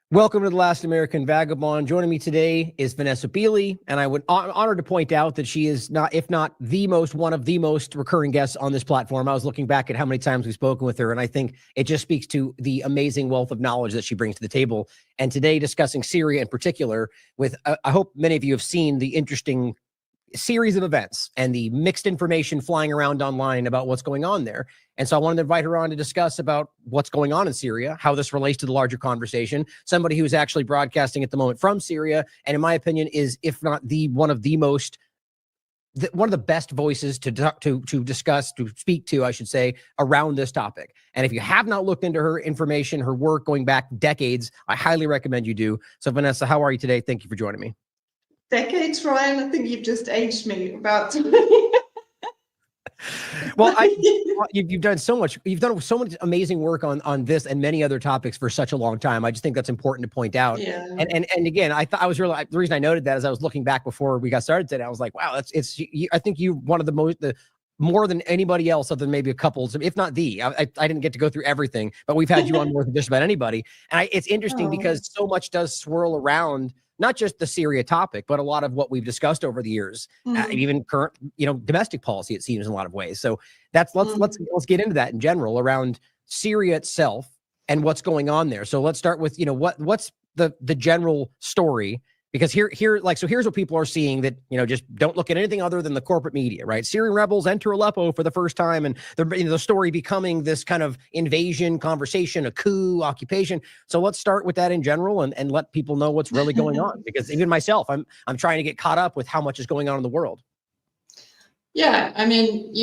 Welcome to The Last American Vagabond. Joining me today is Vanessa Beeley, and I would honored to point out that she is not, if not the most, one of the most recurring guests on this platform. I was looking back at how many times we've spoken with her, and I think it just speaks to the amazing wealth of knowledge that she brings to the table. And today, discussing Syria in particular, with I hope many of you have seen the interesting series of events and the mixed information flying around online about what's going on there. And so I wanted to invite her on to discuss about what's going on in Syria, how this relates to the larger conversation, somebody who's actually broadcasting at the moment from Syria, and in my opinion is, if not one of the best voices to discuss, to speak to, I should say, around this topic. And if you have not looked into her information, her work going back decades, I highly recommend you do. So Vanessa, how are you today? Thank you for joining me. Decades, Ryan. I think you've just aged me about. Well, you've done so much. You've done so much amazing work on this and many other topics for such a long time. I just think that's important to point out. Yeah. And again, I was really, the reason I noted that is I was looking back before we got started today. I was like, wow, I think you one of the more than anybody else, other than maybe a couple, if not I didn't get to go through everything, but we've had you on more than just about anybody. And it's interesting because so much does swirl around not just the Syria topic, but a lot of what we've discussed over the years, even current, domestic policy, it seems in a lot of ways. So let's get into that in general around Syria itself and what's going on there. So let's start with, what's the general story, because here's what people are seeing that, just don't look at anything other than the corporate media, right? Syrian rebels enter Aleppo for the first time, and the story becoming this kind of invasion conversation, a coup, occupation. So let's start with that in general and let people know what's really going on, because even myself, I'm trying to get caught up with how much is going on in the world. Yeah, I mean,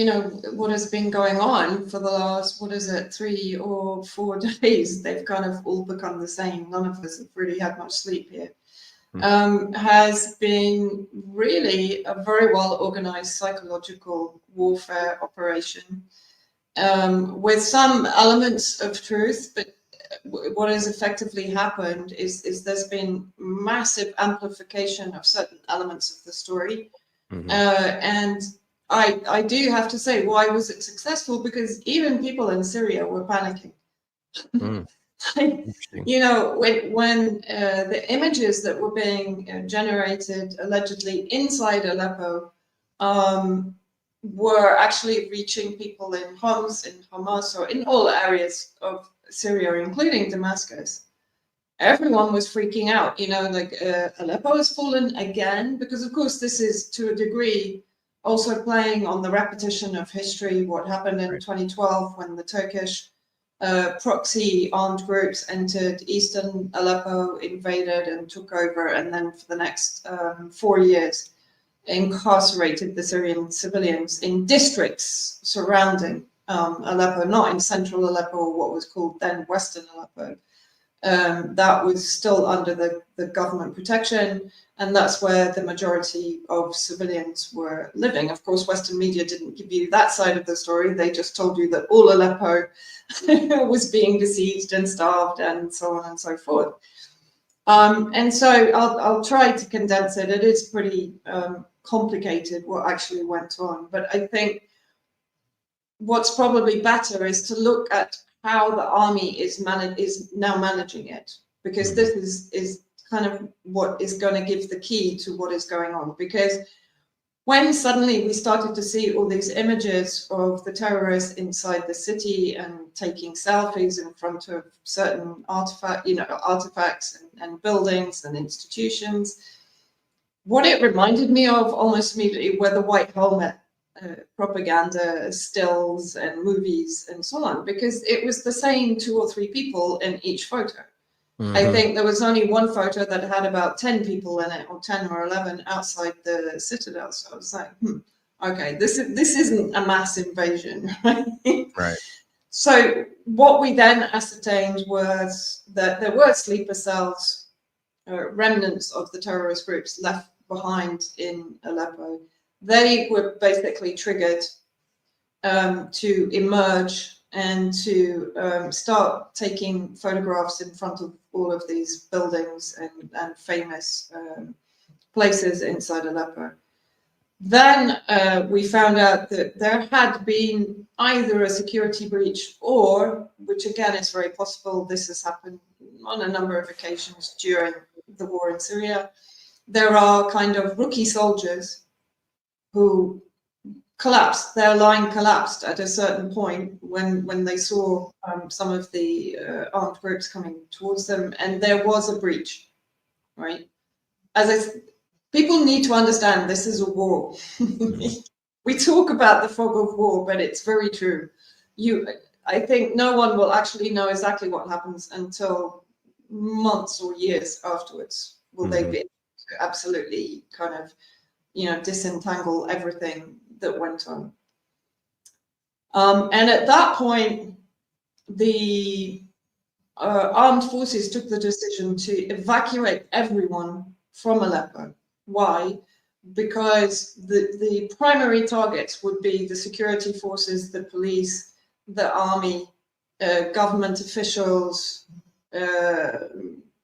what has been going on for the last, 3 or 4 days, they've kind of all become the same. None of us have really had much sleep here. Has been really a very well organized psychological warfare operation with some elements of truth, but what has effectively happened is there's been massive amplification of certain elements of the story. And I do have to say, why was it successful? Because even people in Syria were panicking. When the images that were being generated allegedly inside Aleppo were actually reaching people in Homs, in Hamas, or in all areas of Syria, including Damascus, everyone was freaking out. Aleppo has fallen again, because of course this is to a degree also playing on the repetition of history, what happened in 2012 when the Turkish proxy armed groups entered eastern Aleppo, invaded and took over, and then for the next 4 years incarcerated the Syrian civilians in districts surrounding Aleppo, not in central Aleppo, or what was called then Western Aleppo. That was still under the government protection, and that's where the majority of civilians were living. Of course, Western media didn't give you that side of the story. They just told you that all Aleppo was being besieged and starved and so on and so forth. And so I'll try to condense it. It is pretty complicated what actually went on, but I think what's probably better is to look at how the army is now managing it, because this is kind of what is going to give the key to what is going on. Because when suddenly we started to see all these images of the terrorists inside the city and taking selfies in front of certain artifacts and buildings and institutions, what it reminded me of almost immediately were the white helmet propaganda stills and movies and so on, because it was the same 2 or 3 people in each photo. I think there was only one photo that had about 10 people in it, or 10 or 11 outside the citadel. So I was like, okay, this isn't a mass invasion, right? Right. So what we then ascertained was that there were sleeper cells, remnants of the terrorist groups left behind in Aleppo. They were basically triggered to emerge and to start taking photographs in front of all of these buildings and famous places inside Aleppo. Then we found out that there had been either a security breach or, which again is very possible, this has happened on a number of occasions during the war in Syria. There are kind of rookie soldiers who collapsed. Their line collapsed at a certain point when they saw some of the armed groups coming towards them, and there was a breach, right? People need to understand this is a war. We talk about the fog of war, but it's very true. I think no one will actually know exactly what happens until months or years afterwards. Will they be able to absolutely kind of, disentangle everything that went on? And at that point, the armed forces took the decision to evacuate everyone from Aleppo. Why? Because the primary targets would be the security forces, the police, the army, government officials,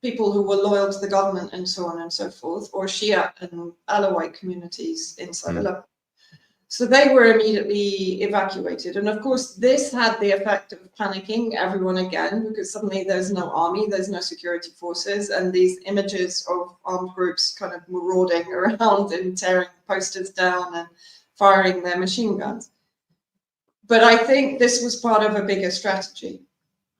people who were loyal to the government, and so on and so forth, or Shia and Alawite communities inside Aleppo. So they were immediately evacuated. And of course, this had the effect of panicking everyone again, because suddenly there's no army, there's no security forces, and these images of armed groups kind of marauding around and tearing posters down and firing their machine guns. But I think this was part of a bigger strategy,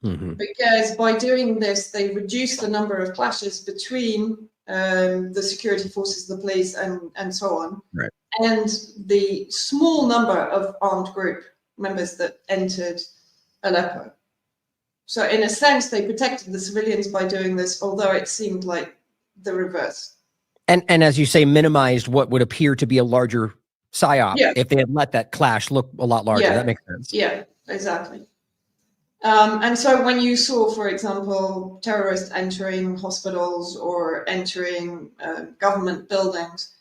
because by doing this, they reduced the number of clashes between the security forces, the police, and so on. Right. And the small number of armed group members that entered Aleppo. So in a sense, they protected the civilians by doing this, although it seemed like the reverse. And as you say, minimized what would appear to be a larger psyop if they had let that clash look a lot larger. That makes sense. Yeah, exactly. And so when you saw, for example, terrorists entering hospitals or entering government buildings,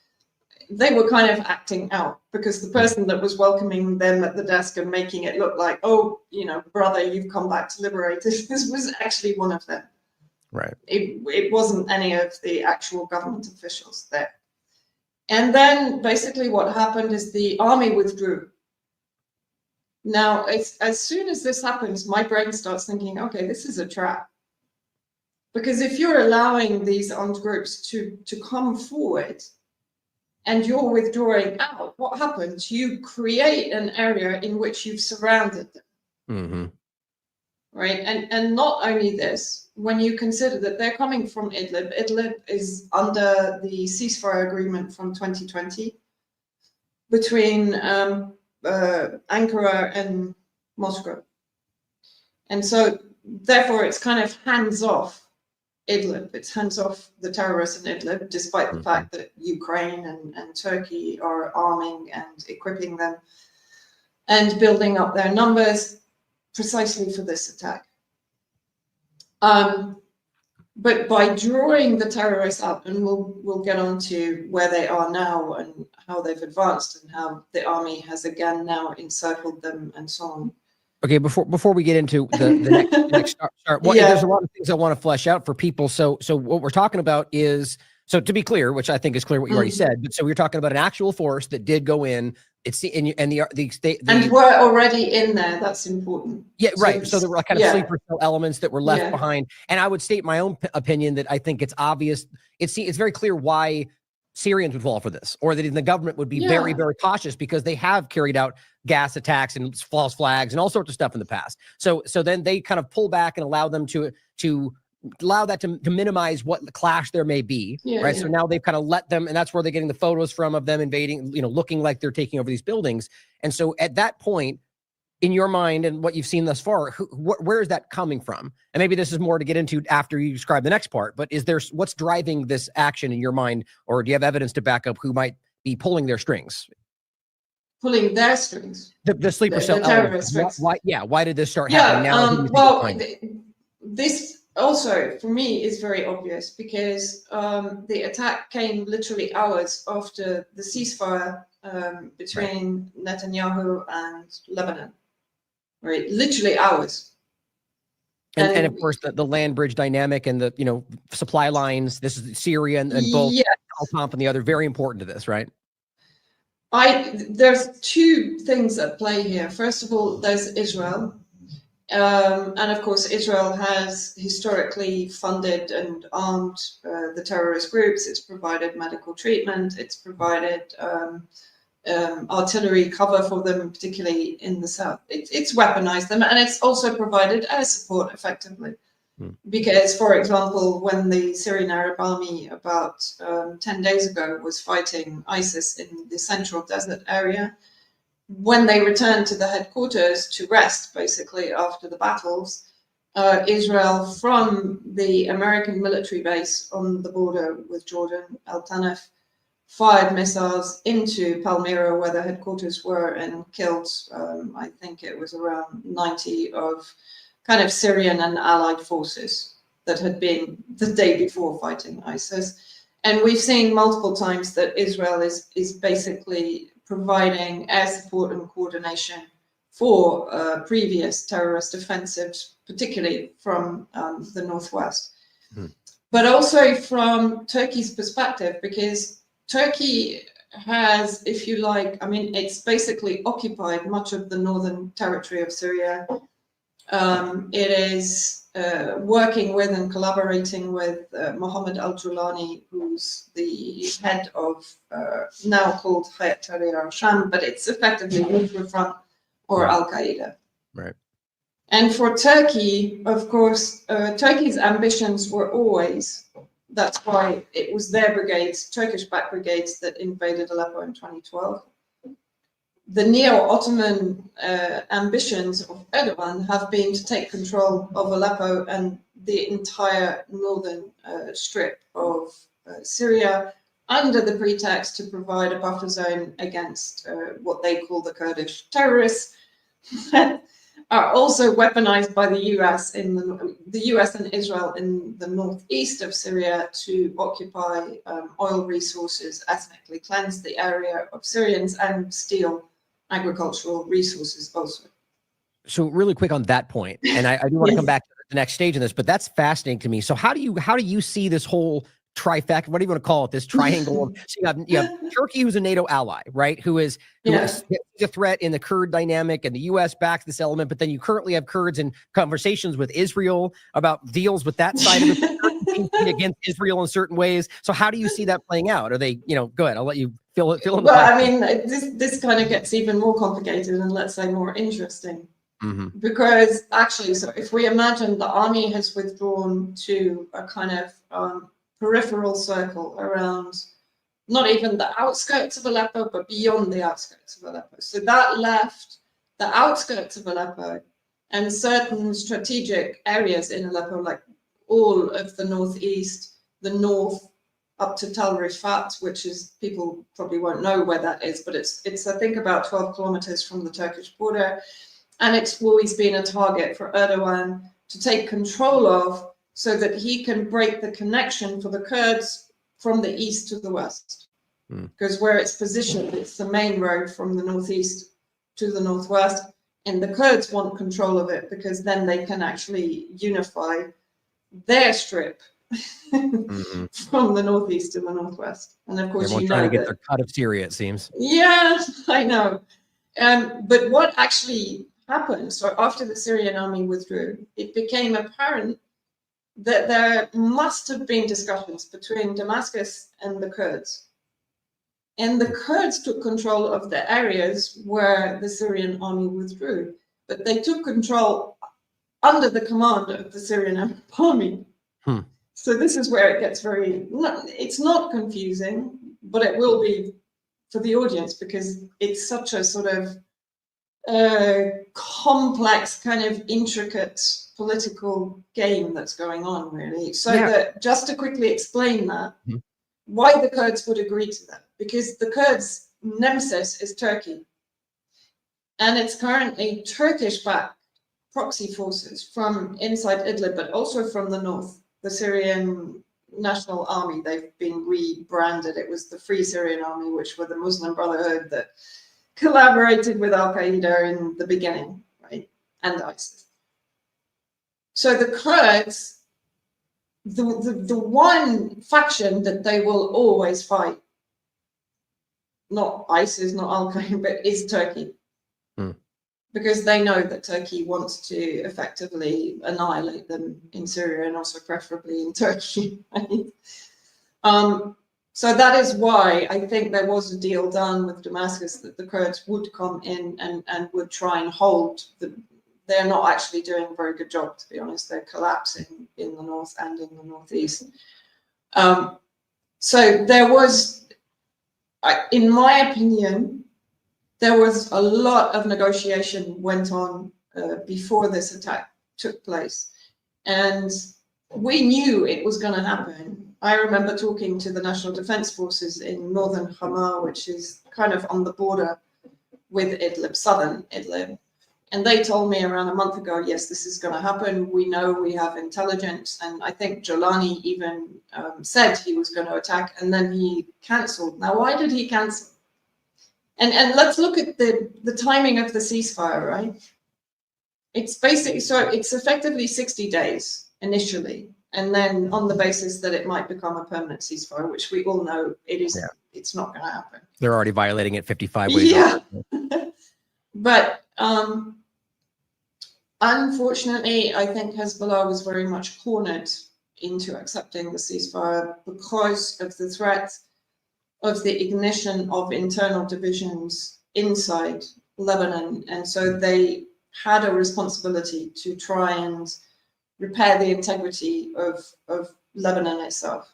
they were kind of acting out, because the person that was welcoming them at the desk and making it look like, oh, brother, you've come back to liberate us, this was actually one of them. Right. It wasn't any of the actual government officials there. And then basically what happened is the army withdrew. Now, as soon as this happens, my brain starts thinking, okay, this is a trap. Because if you're allowing these armed groups to come forward, and you're withdrawing out, what happens? You create an area in which you've surrounded them. Right? And not only this, when you consider that they're coming from Idlib, Idlib is under the ceasefire agreement from 2020 between Ankara and Moscow. And so, therefore, it's kind of hands-off Idlib. It's hands off the terrorists in Idlib, despite the fact that Ukraine and Turkey are arming and equipping them and building up their numbers precisely for this attack. But by drawing the terrorists up, and we'll get on to where they are now and how they've advanced and how the army has again now encircled them and so on. Okay, before we get into the next start, there's a lot of things I want to flesh out for people. So what we're talking about is, so to be clear, which I think is clear what you already said, but so we're talking about an actual force that did go in. And we're already in there. That's important. Yeah, right. So there were kind of sleeper cell elements that were left behind. And I would state my own opinion that I think it's obvious. It's very clear why Syrians would fall for this, or that the government would be very, very cautious, because they have carried out gas attacks and false flags and all sorts of stuff in the past. So then they kind of pull back and allow them to allow that to minimize what the clash there may be, right? So now they've kind of let them, and that's where they're getting the photos from of them invading, looking like they're taking over these buildings. And so at that point, in your mind and what you've seen thus far, where is that coming from? And maybe this is more to get into after you describe the next part, but what's driving this action in your mind, or do you have evidence to back up who might be pulling their strings? Pulling their strings? The sleeper cell terrorists. Why did this start happening now? This also, for me, is very obvious, because the attack came literally hours after the ceasefire between Netanyahu and Lebanon. Right, literally hours. And of course, the land bridge dynamic and the supply lines. This is Syria and both Al-Tamp and the other, very important to this, right? There's two things at play here. First of all, there's Israel, And of course, Israel has historically funded and armed the terrorist groups. It's provided medical treatment. It's provided artillery cover for them, particularly in the south. It's weaponized them, and it's also provided air support effectively. Because, for example, when the Syrian Arab Army about 10 days ago was fighting ISIS in the central desert area, when they returned to the headquarters to rest, basically, after the battles, Israel, from the American military base on the border with Jordan, Al Tanif, fired missiles into Palmyra, where the headquarters were, and killed, I think it was around 90 of kind of Syrian and allied forces that had been the day before fighting ISIS. And we've seen multiple times that Israel is basically providing air support and coordination for previous terrorist offensives, particularly from the northwest. But also from Turkey's perspective, because Turkey has, if you like, I mean, it's basically occupied much of the northern territory of Syria. It is working with and collaborating with Mohammed al-Julani, who's the head of now called Hayat Tahrir al-Sham, but it's effectively Ultra Front or Al-Qaeda. Right. And for Turkey, of course, Turkey's ambitions were always, that's why it was their brigades, Turkish-backed brigades, that invaded Aleppo in 2012. The neo-Ottoman ambitions of Erdogan have been to take control of Aleppo and the entire northern strip of Syria, under the pretext to provide a buffer zone against what they call the Kurdish terrorists, that are also weaponized by the US in the US and Israel in the northeast of Syria to occupy oil resources, ethnically cleanse the area of Syrians, and steal agricultural resources also. So really quick on that point, and I do want to come back to the next stage in this, but that's fascinating to me. So how do you see this whole trifecta, what do you want to call it, this triangle of, so you have Turkey, who's a NATO ally, right, who is a threat in the Kurd dynamic, and the US backs this element, but then you currently have Kurds in conversations with Israel about deals with that side of it against Israel in certain ways. So how do you see that playing out? Are they, go ahead, I'll let you fill in the Well, blank. I mean, this kind of gets even more complicated and, let's say, more interesting. Because actually, so if we imagine the army has withdrawn to a kind of peripheral circle around not even the outskirts of Aleppo, but beyond the outskirts of Aleppo. So that left the outskirts of Aleppo and certain strategic areas in Aleppo, like all of the northeast, the north, up to Tal Rifat, which is, people probably won't know where that is, but it's I think about 12 kilometers from the Turkish border. And it's always been a target for Erdogan to take control of, so that he can break the connection for the Kurds from the east to the west. Because where it's positioned, it's the main road from the northeast to the northwest, and the Kurds want control of it because then they can actually unify their strip from the northeast to the northwest. And of course, everyone's trying to get their cut of Syria, it seems. Yeah, I know. But what actually happened, so after the Syrian army withdrew, it became apparent that there must have been discussions between Damascus and the Kurds. And the Kurds took control of the areas where the Syrian army withdrew, but they took control under the command of the Syrian army. So this is where it gets it's not confusing, but it will be for the audience, because it's such a sort of complex, kind of intricate political game that's going on, really. So that, just to quickly explain that, why the Kurds would agree to that, because the Kurds' nemesis is Turkey, and it's currently Turkish-backed proxy forces from inside Idlib, but also from the north, the Syrian National Army. They've been rebranded. It was the Free Syrian Army, which were the Muslim Brotherhood that collaborated with Al-Qaeda in the beginning, right, and ISIS. So the Kurds, the one faction that they will always fight, not ISIS, not Al-Qaeda, but is Turkey. because they know that Turkey wants to effectively annihilate them in Syria and also preferably in Turkey. Right? So that is why I think there was a deal done with Damascus that the Kurds would come in and would try and hold the. They're not actually doing a very good job, to be honest. They're collapsing in the north and in the northeast. So there was, in my opinion, there was a lot of negotiation went on before this attack took place. And we knew it was going to happen. I remember talking to the National Defense Forces in northern Hama, which is kind of on the border with Idlib, southern Idlib. And they told me around a month ago, yes, this is going to happen. We know, we have intelligence. And I think Jolani even said he was going to attack, and then he cancelled. Now, why did he cancel? And let's look at the timing of the ceasefire, right? It's basically, so it's effectively 60 days initially, and then on the basis that it might become a permanent ceasefire, which we all know it is, it's not going to happen. They're already violating it 55 ways. Yeah. But unfortunately, I think Hezbollah was very much cornered into accepting the ceasefire because of the threat of the ignition of internal divisions inside Lebanon. And so they had a responsibility to try and repair the integrity of Lebanon itself,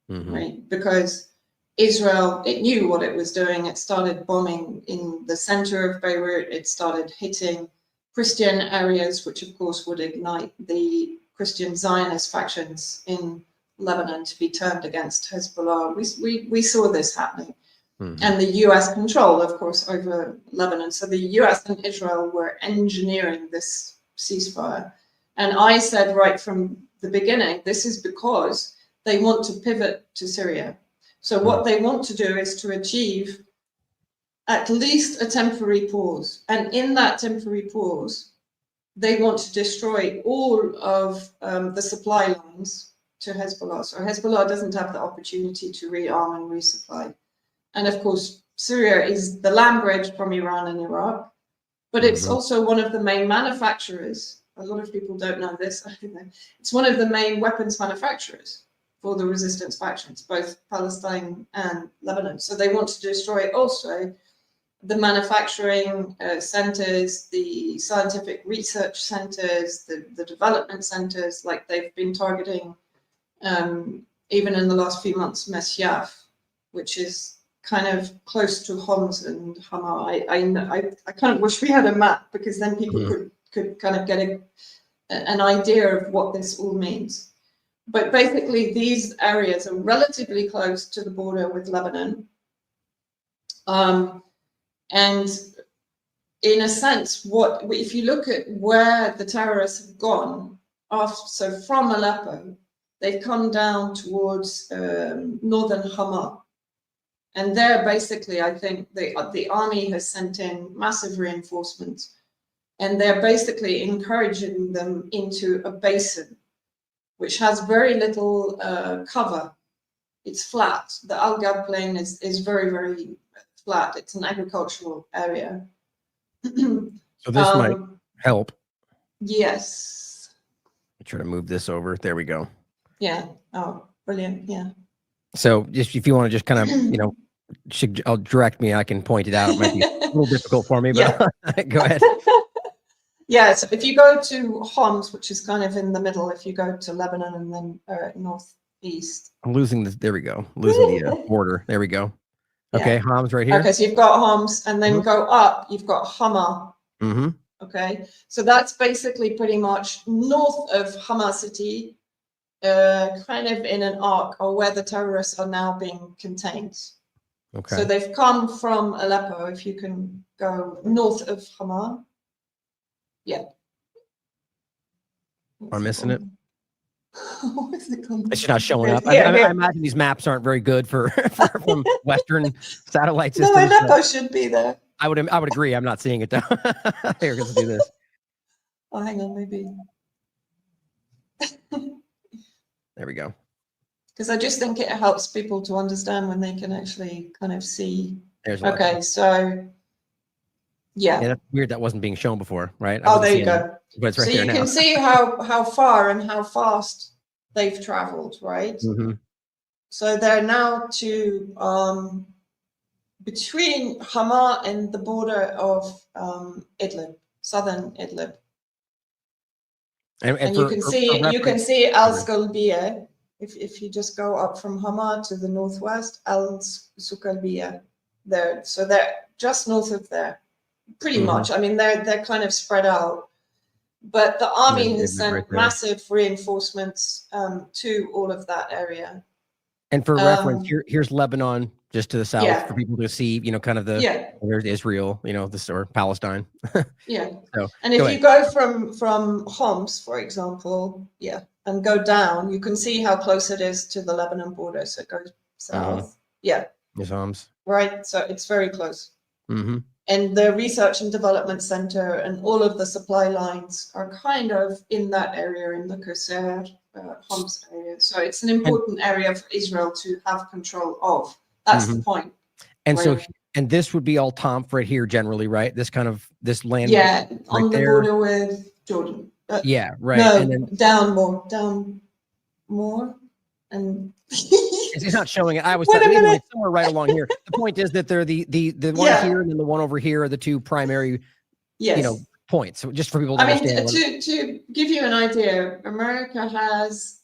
right? Because Israel, it knew what it was doing. It started bombing in the center of Beirut. It started hitting Christian areas, which of course would ignite the Christian Zionist factions in Lebanon to be turned against Hezbollah. We saw this happening. And the US control, of course, over Lebanon. So the US and Israel were engineering this ceasefire. And I said right from the beginning, this is because they want to pivot to Syria. So what they want to do is to achieve at least a temporary pause. And in that temporary pause, they want to destroy all of the supply lines to Hezbollah. So Hezbollah doesn't have the opportunity to rearm and resupply. And of course, Syria is the land bridge from Iran and Iraq, but it's also one of the main manufacturers. A lot of people don't know this. It's one of the main weapons manufacturers for the resistance factions, both Palestine and Lebanon. So they want to destroy also the manufacturing centers, the scientific research centers, the development centers, like they've been targeting even in the last few months, Mesyaf, which is kind of close to Homs and Hama. I kind of wish we had a map, because then people could kind of get an idea of what this all means. But basically, these areas are relatively close to the border with Lebanon. And in a sense, if you look at where the terrorists have gone, so from Aleppo, they've come down towards northern Hama. And there, basically, I think the army has sent in massive reinforcements, and they're basically encouraging them into a basin, which has very little cover. It's flat. The Al Gab plain is very, very flat. It's an agricultural area. So this might help. Yes. I'll try to move this over. There we go. Yeah. Oh, brilliant. Yeah. So just if you want to just kind of, I'll direct me. I can point it out. It might be a little difficult for me, but go ahead. Yeah, so if you go to Homs, which is kind of in the middle, if you go to Lebanon and then northeast. I'm losing this. There we go. Losing the border. There we go. Okay, Homs right here. Okay, so you've got Homs, and then go up, you've got Hama. Okay, so that's basically pretty much north of Hama city, kind of in an arc, or where the terrorists are now being contained. Okay. So they've come from Aleppo, if you can go north of Hama. Yeah. Am I missing it? What is it called? It's just not showing up. Yeah, I imagine these maps aren't very good for from Western satellite systems. No, Aleppo should be there. I would agree. I'm not seeing it though. Here, let's do this. Oh, hang on, maybe. There we go. Because I just think it helps people to understand when they can actually kind of see. There's okay, so Yeah. Yeah, that's weird. That wasn't being shown before, right? I Oh, wasn't there you seeing it, go. but it's right So there you now. can see how far and how fast they've traveled, right? So they're now to between Hama and the border of Idlib, southern Idlib. And you can see Al Skalbiya. If you just go up from Hama to the northwest, Al Sukalbiya there. So they're just north of there, pretty much. I mean, they're kind of spread out. But the army has sent massive reinforcements to all of that area. And for reference, here's Lebanon, just to the south, for people to see, you know, kind of the there's Israel, you know, this or Palestine. Yeah. So, and if you go from Homs, for example, and go down, you can see how close it is to the Lebanon border. So it goes south. Yeah. Homs. Right. So it's very close. And the research and development center and all of the supply lines are kind of in that area, in the Qusair, Homs area. So it's an important area for Israel to have control of. That's the point. And so, and this would be all Tom right here generally, right? This kind of, this land. Yeah, on the border with Jordan. Yeah, right. No, and then, down more. And it's not showing it. I was anyway, somewhere right along here. The point is that they're the one here and then the one over here are the two primary, you know, points. So just for people to understand. To give you an idea, America has,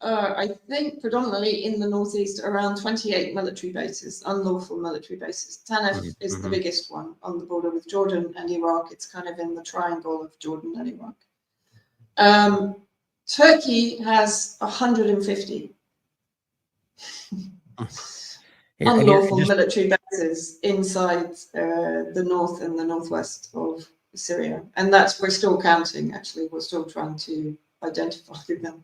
I think, predominantly in the northeast, around 28 military bases, unlawful military bases. Tanaf is the biggest one on the border with Jordan and Iraq. It's kind of in the triangle of Jordan and Iraq. Turkey has 150. Unlawful military bases inside the north and the northwest of Syria, and we're still counting. Actually, we're still trying to identify them.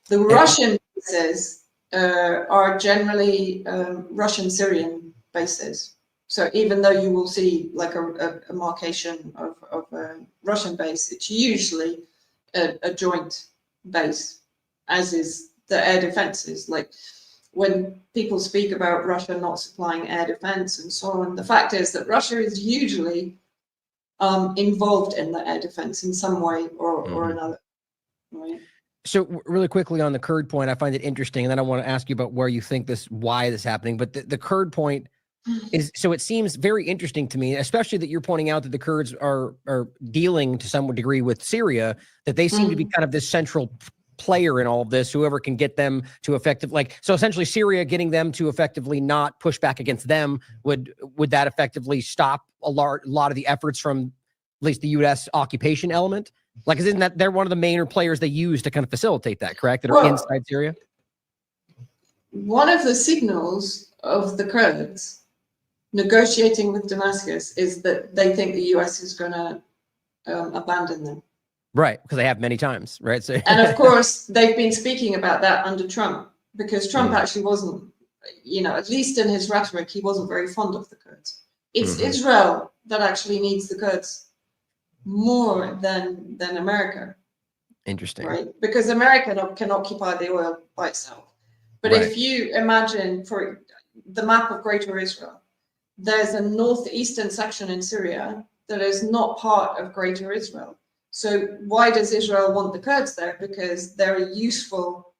The Russian bases are generally Russian-Syrian bases. So even though you will see like a marcation of a Russian base, it's usually a joint base, as is the air defenses. Like, when people speak about Russia not supplying air defense and so on, the fact is that Russia is usually involved in the air defense in some way or another. Right? So really quickly on the Kurd point, I find it interesting, and then I want to ask you about where you think why this is happening. But the Kurd point is, so it seems very interesting to me, especially that you're pointing out that the Kurds are dealing to some degree with Syria, that they seem to be kind of this central player in all of this, whoever can get them to so essentially Syria getting them to effectively not push back against them, would that effectively stop a lot of the efforts from at least the U.S. occupation element? Like, isn't that they're one of the main players they use to kind of facilitate that, correct? That are inside Syria? One of the signals of the Kurds negotiating with Damascus is that they think the U.S. is going to abandon them. Right, because they have many times, right? So, and of course, they've been speaking about that under Trump, because Trump actually wasn't, you know, at least in his rhetoric, he wasn't very fond of the Kurds. It's Israel that actually needs the Kurds more than America. Interesting. Right? Because America can occupy the oil by itself. But if you imagine for the map of Greater Israel, there's a northeastern section in Syria that is not part of Greater Israel. So why does Israel want the Kurds there? Because they're a useful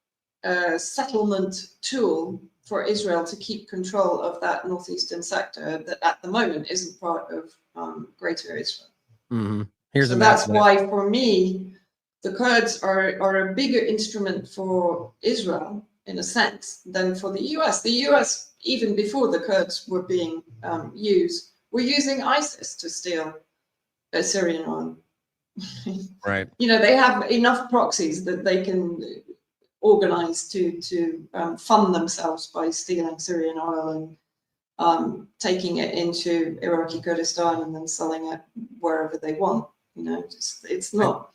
settlement tool for Israel to keep control of that northeastern sector that at the moment isn't part of Greater Israel. So that's why, for me, the Kurds are a bigger instrument for Israel, in a sense, than for the US. The US, even before the Kurds were being used, were using ISIS to steal Syrian oil. Right. You know, they have enough proxies that they can organize to fund themselves by stealing Syrian oil and taking it into Iraqi Kurdistan and then selling it wherever they want. You know, it's not.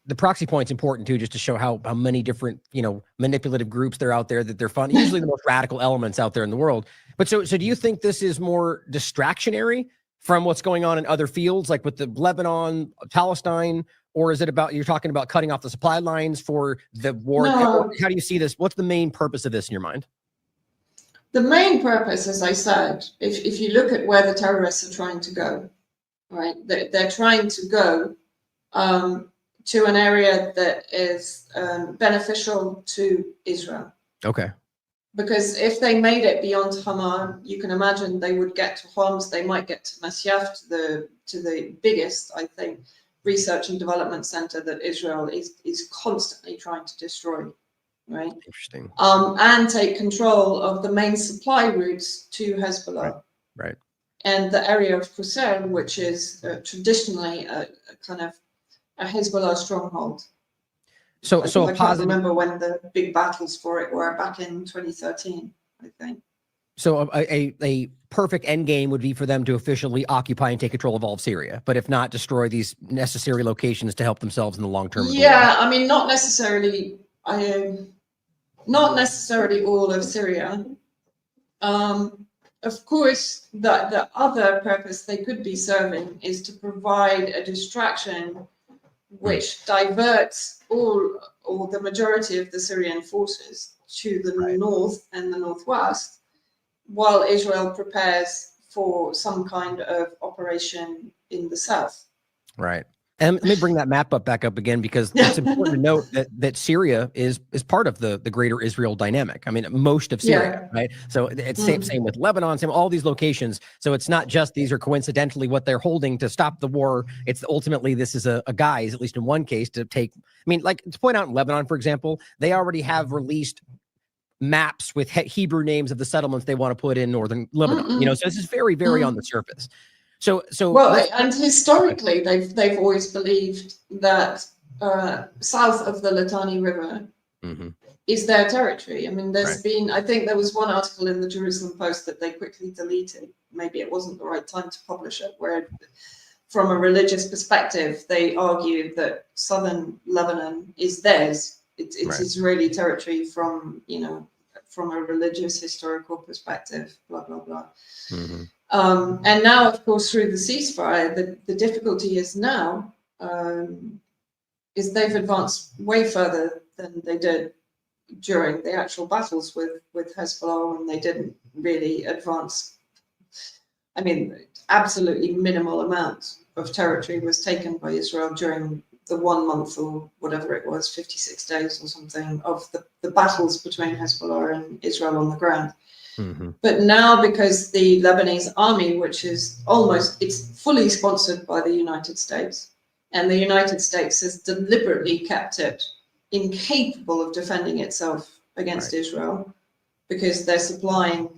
The proxy point's important too, just to show how many different, you know, manipulative groups they're out there that they're funding. Usually the most radical elements out there in the world. But so do you think this is more distractionary from what's going on in other fields, like with the Lebanon, Palestine, or is it about, you're talking about cutting off the supply lines for the war? No. How do you see this? What's the main purpose of this in your mind? The main purpose, as I said, if you look at where the terrorists are trying to go, right? They're trying to go to an area that is beneficial to Israel. Okay. Because if they made it beyond Hama, you can imagine they would get to Homs, they might get to Masyaf, to the biggest, I think, research and development center that Israel is constantly trying to destroy, right? Interesting. And take control of the main supply routes to Hezbollah. Right. And the area of Qusayr, which is traditionally a kind of a Hezbollah stronghold. So I can't remember when the big battles for it were, back in 2013, I think. So a perfect end game would be for them to officially occupy and take control of all of Syria, but if not, destroy these necessary locations to help themselves in the long term. Yeah, I mean, not necessarily. Not necessarily all of Syria. Of course, the other purpose they could be serving is to provide a distraction which diverts all the majority of the Syrian forces to the north and the northwest, while Israel prepares for some kind of operation in the south. Right. And let me bring that map back up again, because it's important to note that Syria is part of the greater Israel dynamic. I mean, most of Syria, right? So it's same with Lebanon, same all these locations. So it's not just these are coincidentally what they're holding to stop the war. It's ultimately this is a guise, at least in one case, to take. I mean, like to point out in Lebanon, for example, they already have released maps with Hebrew names of the settlements they want to put in northern Lebanon. You know, so this is very, very on the surface. So well, and historically, they've always believed that south of the Litani River is their territory. I mean, there's been, I think there was one article in the Jerusalem Post that they quickly deleted. Maybe it wasn't the right time to publish it, where from a religious perspective, they argued that southern Lebanon is theirs. It's Israeli territory from, you know, from a religious historical perspective, blah, blah, blah. And now, of course, through the ceasefire, the difficulty is now is they've advanced way further than they did during the actual battles with Hezbollah, and they didn't really advance. I mean, absolutely minimal amount of territory was taken by Israel during the 1 month or whatever it was, 56 days or something, of the battles between Hezbollah and Israel on the ground. But now, because the Lebanese army, which is it's fully sponsored by the United States, and the United States has deliberately kept it incapable of defending itself against Israel, because they're supplying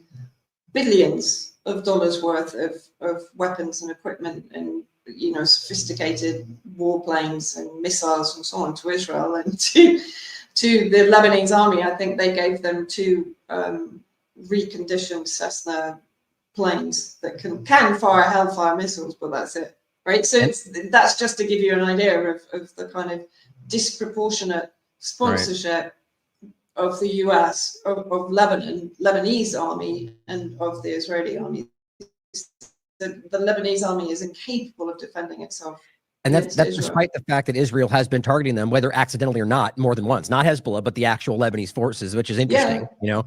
billions of dollars worth of weapons and equipment and, you know, sophisticated warplanes and missiles and so on to Israel, and to the Lebanese army. I think they gave them 2 reconditioned Cessna planes that can fire Hellfire missiles, but that's it, right? So that's just to give you an idea of the kind of disproportionate sponsorship of the US, of Lebanese army, and of the Israeli army. The Lebanese army is incapable of defending itself. And that's despite the fact that Israel has been targeting them, whether accidentally or not, more than once. Not Hezbollah, but the actual Lebanese forces, which is interesting, you know.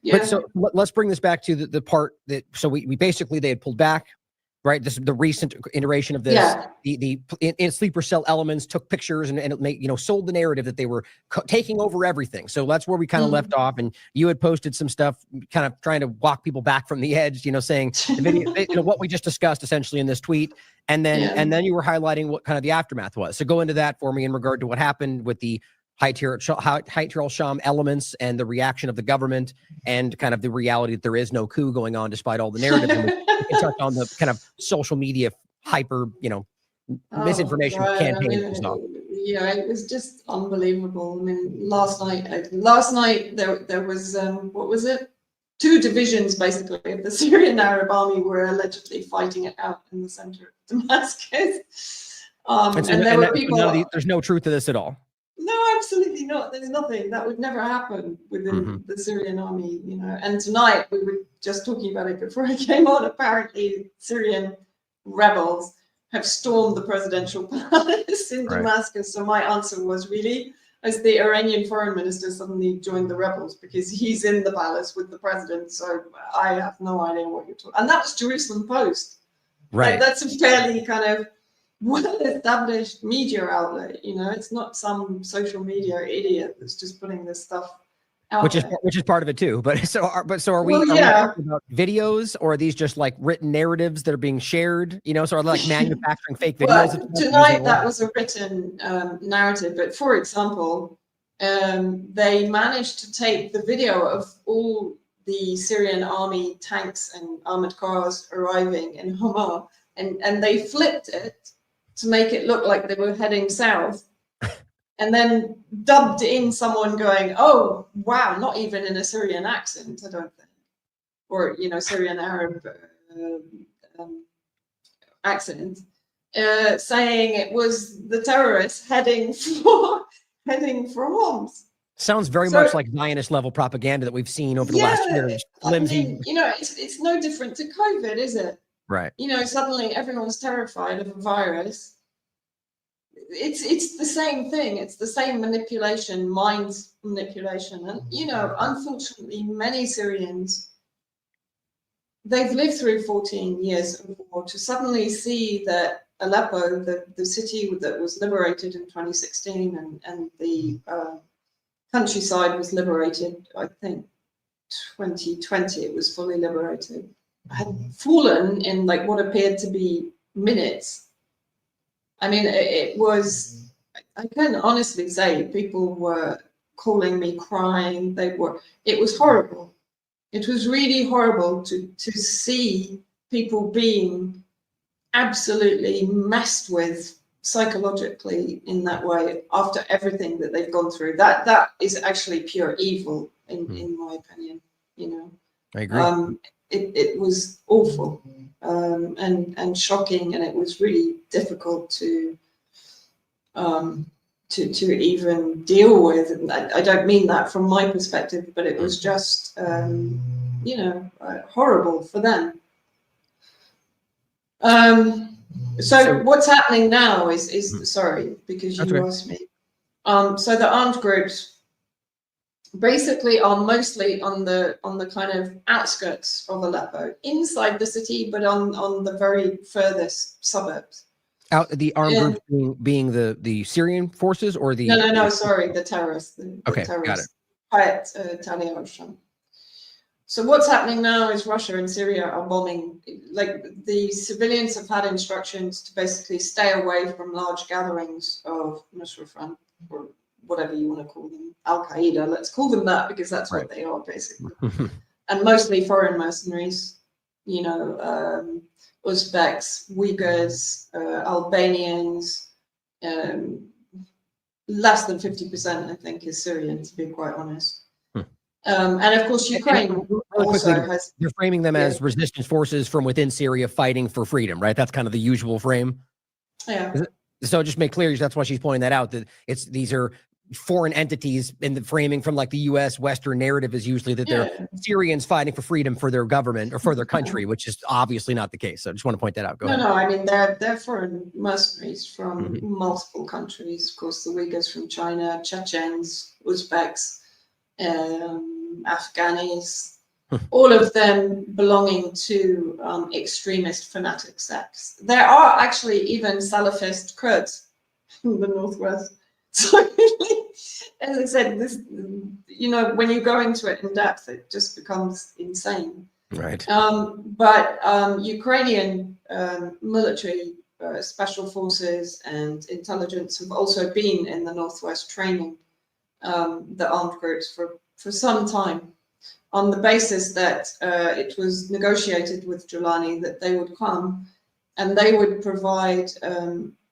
But so let's bring this back to the part that, so we basically, they had pulled back, right? This is the recent iteration of this. In sleeper cell elements took pictures and it made, you know, sold the narrative that they were taking over everything. So that's where we kind of left off. And you had posted some stuff kind of trying to walk people back from the edge, you know, saying the video, you know, what we just discussed essentially in this tweet. And then you were highlighting what kind of the aftermath was. So go into that for me in regard to what happened with the Hayat al-Sham elements and the reaction of the government, and kind of the reality that there is no coup going on despite all the narrative. And we can touch on the kind of social media misinformation campaign. It was just unbelievable. I mean, last night there was what was it? 2 divisions basically of the Syrian Arab army were allegedly fighting it out in the center of Damascus. And there were people. There's no truth to this at all. No, absolutely not. There's nothing that would never happen within the Syrian army, you know. And tonight we were just talking about it before I came on. Apparently, Syrian rebels have stormed the presidential palace in Damascus. So my answer was, really, as the Iranian foreign minister suddenly joined the rebels, because he's in the palace with the president. So I have no idea what you're talking. And that was Jerusalem Post. Right. That's a fairly kind of well-established media outlet. You know, it's not some social media idiot that's just putting this stuff out Which there. is part of it too. But so are Well, we yeah. talking about videos, or are these just like written narratives that are being shared? You know, so are they like manufacturing fake videos? Well, tonight that was a written narrative, but for example, they managed to take the video of all the Syrian army tanks and armored cars arriving in Hama, and they flipped it to make it look like they were heading south, and then dubbed in someone going, "Oh, wow," not even in a Syrian accent, I don't think, or you know, Syrian Arab accent, saying it was the terrorists heading for Homs. Sounds very much like Zionist level propaganda that we've seen over the last year. Flimsy. I mean, you know, it's no different to COVID, is it? Right. You know, suddenly everyone's terrified of a virus. It's the same thing. It's the same manipulation, mind manipulation. And, you know, unfortunately, many Syrians, they've lived through 14 years of war. To suddenly see that Aleppo, the city that was liberated in 2016, and the countryside was liberated, I think, 2020, it was fully liberated, had fallen in like what appeared to be minutes. I mean, it was, I can honestly say people were calling me crying. It was horrible. It was really horrible to see people being absolutely messed with psychologically in that way after everything that they've gone through. That is actually pure evil in my opinion, you know. I agree. It was awful and shocking, and it was really difficult to even deal with. And I don't mean that from my perspective, but it was just you know, horrible for them. So what's happening now is sorry, because you asked me. So the armed groups basically are mostly on the kind of outskirts of Aleppo, inside the city, but on the very furthest suburbs. Out the armed groups being the Syrian forces, or the no, sorry, the terrorists. Okay, terrorists. got it. So what's happening now is Russia and Syria are bombing. Like, the civilians have had instructions to basically stay away from large gatherings of Nusra Front, or whatever you want to call them, Al-Qaeda. Let's call them that, because that's what they are basically. And mostly foreign mercenaries, you know, Uzbeks, Uyghurs, Albanians, less than 50%, I think, is Syrian, to be quite honest. And of course, Ukraine also has. You're framing them as resistance forces from within Syria fighting for freedom, right? That's kind of the usual frame. Yeah. So just make clear, that's why she's pointing that out, that these are foreign entities, in the framing from like the U.S. Western narrative is usually that they're Syrians fighting for freedom for their government or for their country, which is obviously not the case. So I just want to point that out. Go ahead. No, I mean, they're foreign mercenaries from multiple countries. Of course, the Uyghurs from China, Chechens, Uzbeks, Afghanis, all of them belonging to extremist fanatic sects. There are actually even Salafist Kurds in the northwest. So, as I said, this, you know, when you go into it in depth, it just becomes insane. Right. But Ukrainian military, special forces, and intelligence have also been in the northwest training the armed groups for some time, on the basis that it was negotiated with Giuliani that they would come and they would provide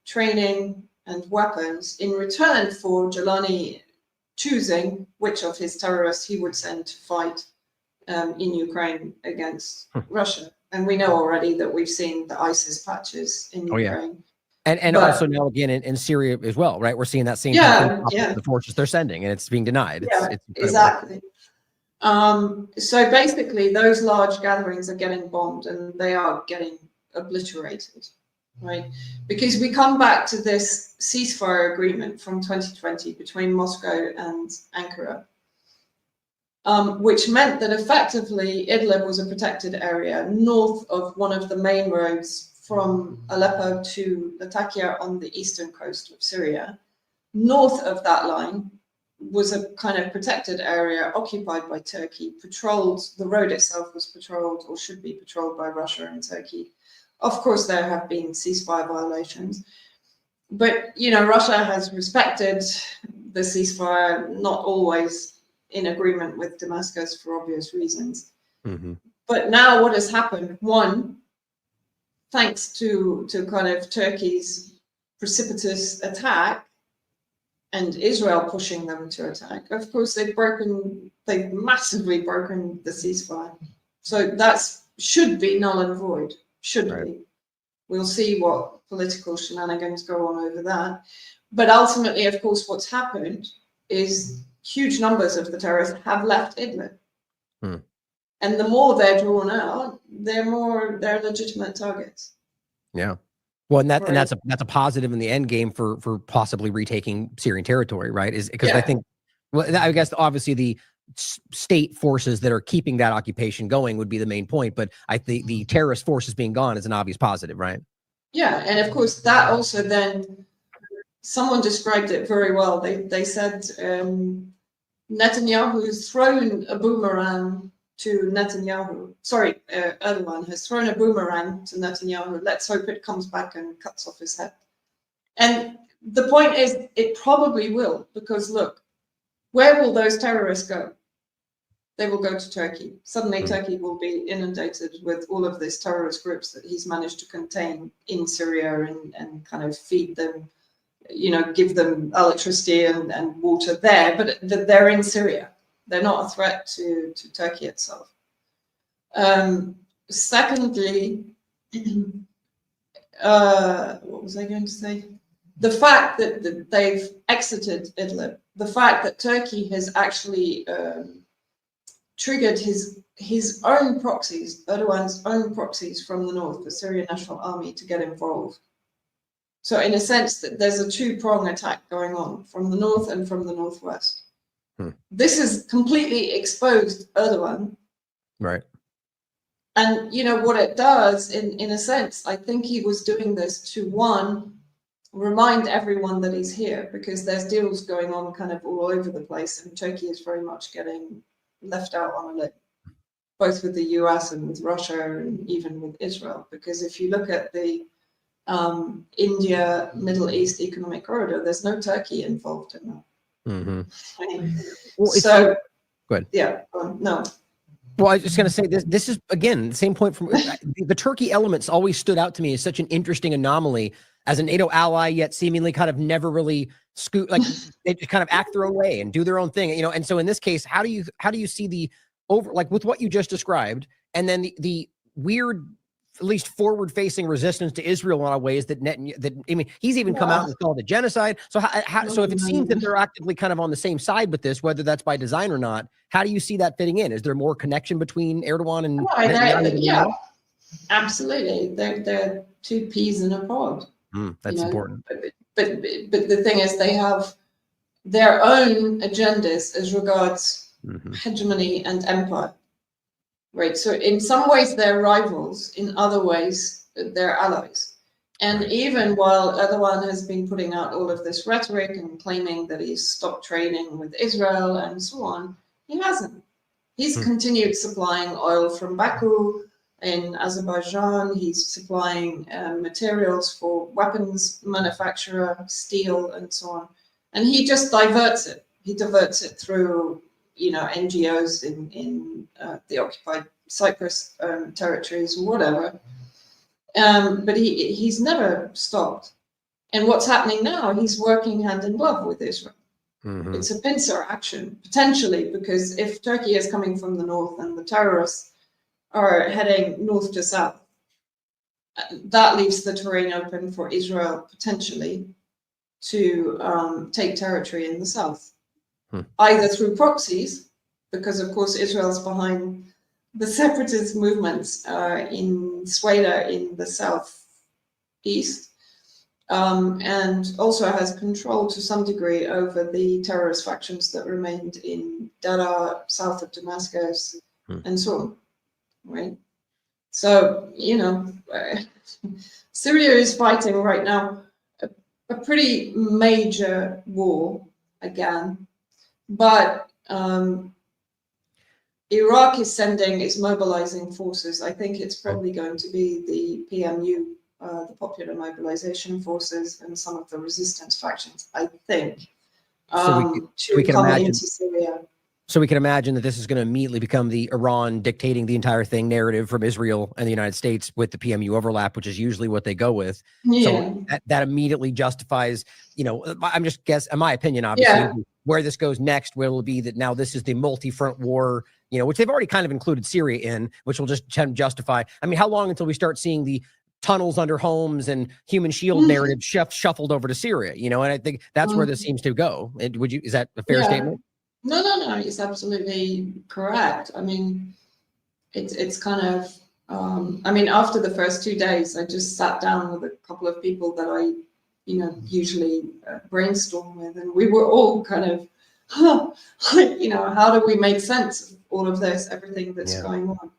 training and weapons in return for Giuliani choosing which of his terrorists he would send to fight in Ukraine against Russia. And we know already that we've seen the ISIS patches in Ukraine. And also now again in Syria as well, right? We're seeing that same thing, the forces they're sending, and it's being denied. It's exactly. So basically, those large gatherings are getting bombed, and they are getting obliterated, right? Because we come back to this ceasefire agreement from 2020 between Moscow and Ankara, which meant that effectively Idlib was a protected area north of one of the main roads from Aleppo to Latakia on the eastern coast of Syria. North of that line was a kind of protected area occupied by Turkey, patrolled, the road itself was patrolled or should be patrolled by Russia and Turkey. Of course, there have been ceasefire violations, but, you know, Russia has respected the ceasefire, not always in agreement with Damascus for obvious reasons. Mm-hmm. But now what has happened, one, thanks to kind of Turkey's precipitous attack, and Israel pushing them to attack, of course, they've massively broken the ceasefire. So that should be null and void, should be. We'll see what political shenanigans go on over that. But ultimately, of course, what's happened is huge numbers of the terrorists have left Idlib. And the more they're drawn out, they're legitimate targets. Yeah. Well, and that's a positive in the end game for possibly retaking Syrian territory, right? Is because I think, well, I guess obviously the state forces that are keeping that occupation going would be the main point, but I think the terrorist forces being gone is an obvious positive, right? Yeah, and of course that also then someone described it very well. They said Netanyahu's thrown a boomerang to Netanyahu. Sorry, Erdogan has thrown a boomerang to Netanyahu. Let's hope it comes back and cuts off his head. And the point is, it probably will, because look, where will those terrorists go? They will go to Turkey. Suddenly Turkey will be inundated with all of these terrorist groups that he's managed to contain in Syria and kind of feed them, you know, give them electricity and water there, but they're in Syria. They're not a threat to Turkey itself. Secondly, what was I going to say? The fact that they've exited Idlib, the fact that Turkey has actually triggered his own proxies, Erdogan's own proxies from the north, the Syrian National Army, to get involved. So in a sense, that there's a two-prong attack going on from the north and from the northwest. This has completely exposed Erdogan. Right. And you know what it does, in a sense, I think he was doing this to, one, remind everyone that he's here, because there's deals going on kind of all over the place, and Turkey is very much getting left out on a limb, both with the US and with Russia and even with Israel. Because if you look at the India, Middle East economic corridor, there's no Turkey involved in that. Well, so, go ahead. Yeah, no. Well, I was just going to say this is, again, the same point from the Turkey elements always stood out to me as such an interesting anomaly as a NATO ally, yet seemingly kind of never really like they just kind of act their own way and do their own thing, you know. And so in this case, how do you see the like with what you just described, and then the weird, at least forward-facing resistance to Israel in a lot of ways that I mean, he's even come out and called it genocide. So so if it seems that they're actively kind of on the same side with this, whether that's by design or not, how do you see that fitting in? Is there more connection betwing Erdogan and yeah, absolutely. They're two peas in a pod. That's important. But the thing is, they have their own agendas as regards hegemony and empire. Right. So in some ways they're rivals, in other ways they're allies. And even while Erdogan has been putting out all of this rhetoric and claiming that he's stopped trading with Israel and so on, he hasn't. He's continued supplying oil from Baku in Azerbaijan. He's supplying materials for weapons manufacturer, steel, and so on. And he just diverts it. He diverts it through, you know, NGOs in the occupied Cyprus territories or whatever. But he's never stopped. And what's happening now, he's working hand in glove with Israel. It's a pincer action, potentially, because if Turkey is coming from the north and the terrorists are heading north to south, that leaves the terrain open for Israel potentially to take territory in the south. Either through proxies, because of course Israel's behind the separatist movements in Sweda in the southeast, and also has control to some degree over the terrorist factions that remained in Dara, south of Damascus, and so on, right? So, you know, Syria is fighting right now a pretty major war again, but Iraq is mobilizing forces. I think it's probably going to be the PMU, the Popular Mobilization Forces, and some of the resistance factions, I think, we can come imagine into Syria. So we can imagine that this is going to immediately become the Iran dictating the entire thing narrative from Israel and the United States with the PMU overlap, which is usually what they go with. Yeah. So that immediately justifies, I'm just guessing, in my opinion, obviously, where this goes next, where it'll be that now this is the multi-front war, which they've already kind of included Syria in, which will just justify. I mean, how long until we start seeing the tunnels under homes and human shield narrative shuffled over to Syria, and I think that's where this seems to go. Is that a fair statement? No, it's absolutely correct. I mean, it's kind of, after the first 2 days, I just sat down with a couple of people that I, usually brainstorm with, and we were all kind of, how do we make sense of all of this, everything that's going on?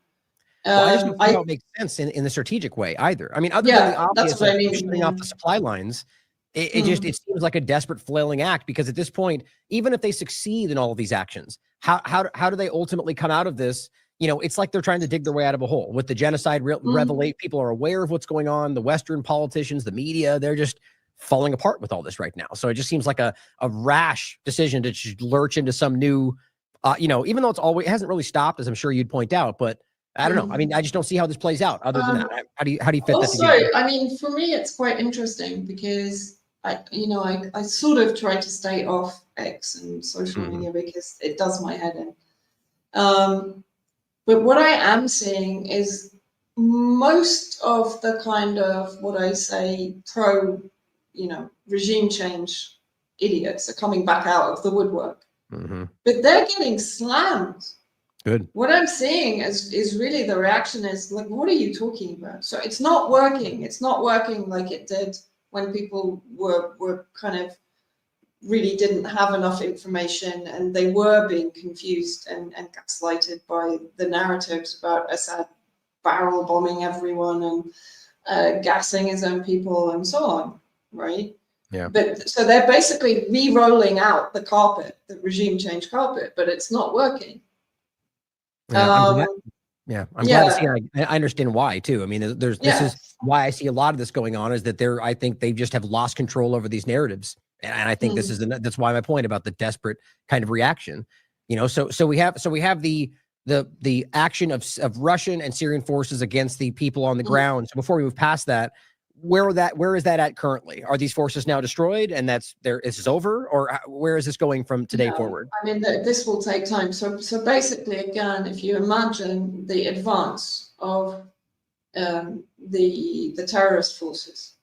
Well, I just don't think it makes sense in the strategic way either. I mean, other than the obvious shutting off the supply lines, it seems like a desperate flailing act, because at this point, even if they succeed in all of these actions, how do they ultimately come out of this? It's like they're trying to dig their way out of a hole with the genocide revelate. People are aware of what's going on. The Western politicians, the media, they're just falling apart with all this right now. So it just seems like a rash decision to just lurch into some new, even though it hasn't really stopped, as I'm sure you'd point out, but I don't know. I mean, I just don't see how this plays out other than that. How do you fit that together? I mean, for me, it's quite interesting because I sort of try to stay off X and social media because it does my head in. But what I am seeing is most of the kind of what I say regime change idiots are coming back out of the woodwork, but they're getting slammed. Good. What I'm seeing is really the reaction is like, what are you talking about? So it's not working. It's not working like it did when people were kind of really didn't have enough information and they were being confused and gaslighted by the narratives about Assad barrel bombing everyone and gassing his own people and so on, right? Yeah. But so they're basically re-rolling out the carpet, the regime change carpet, but it's not working. I'm glad to see. I understand why too. I mean, this is why I see a lot of this going on, is that I think they just have lost control over these narratives, and I think that's why my point about the desperate kind of reaction. So we have the action of Russian and Syrian forces against the people on the ground. So before we move past that, where is that at currently? Are these forces now destroyed and this is over, or where is this going from today forward? I mean, this will take time. So basically, again, if you imagine the advance of the terrorist forces,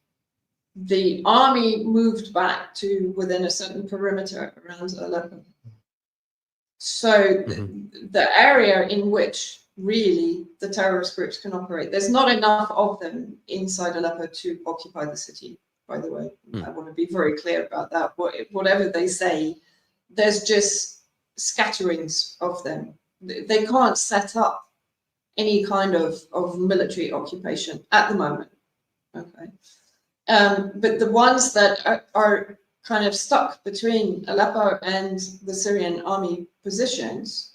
the army moved back to within a certain perimeter around Aleppo. So the area in which really the terrorist groups can operate, there's not enough of them inside Aleppo to occupy the city, by the way. I want to be very clear about that. Whatever they say, there's just scatterings of them. They can't set up any kind of military occupation at the moment. Okay. But the ones that are kind of stuck between Aleppo and the Syrian army positions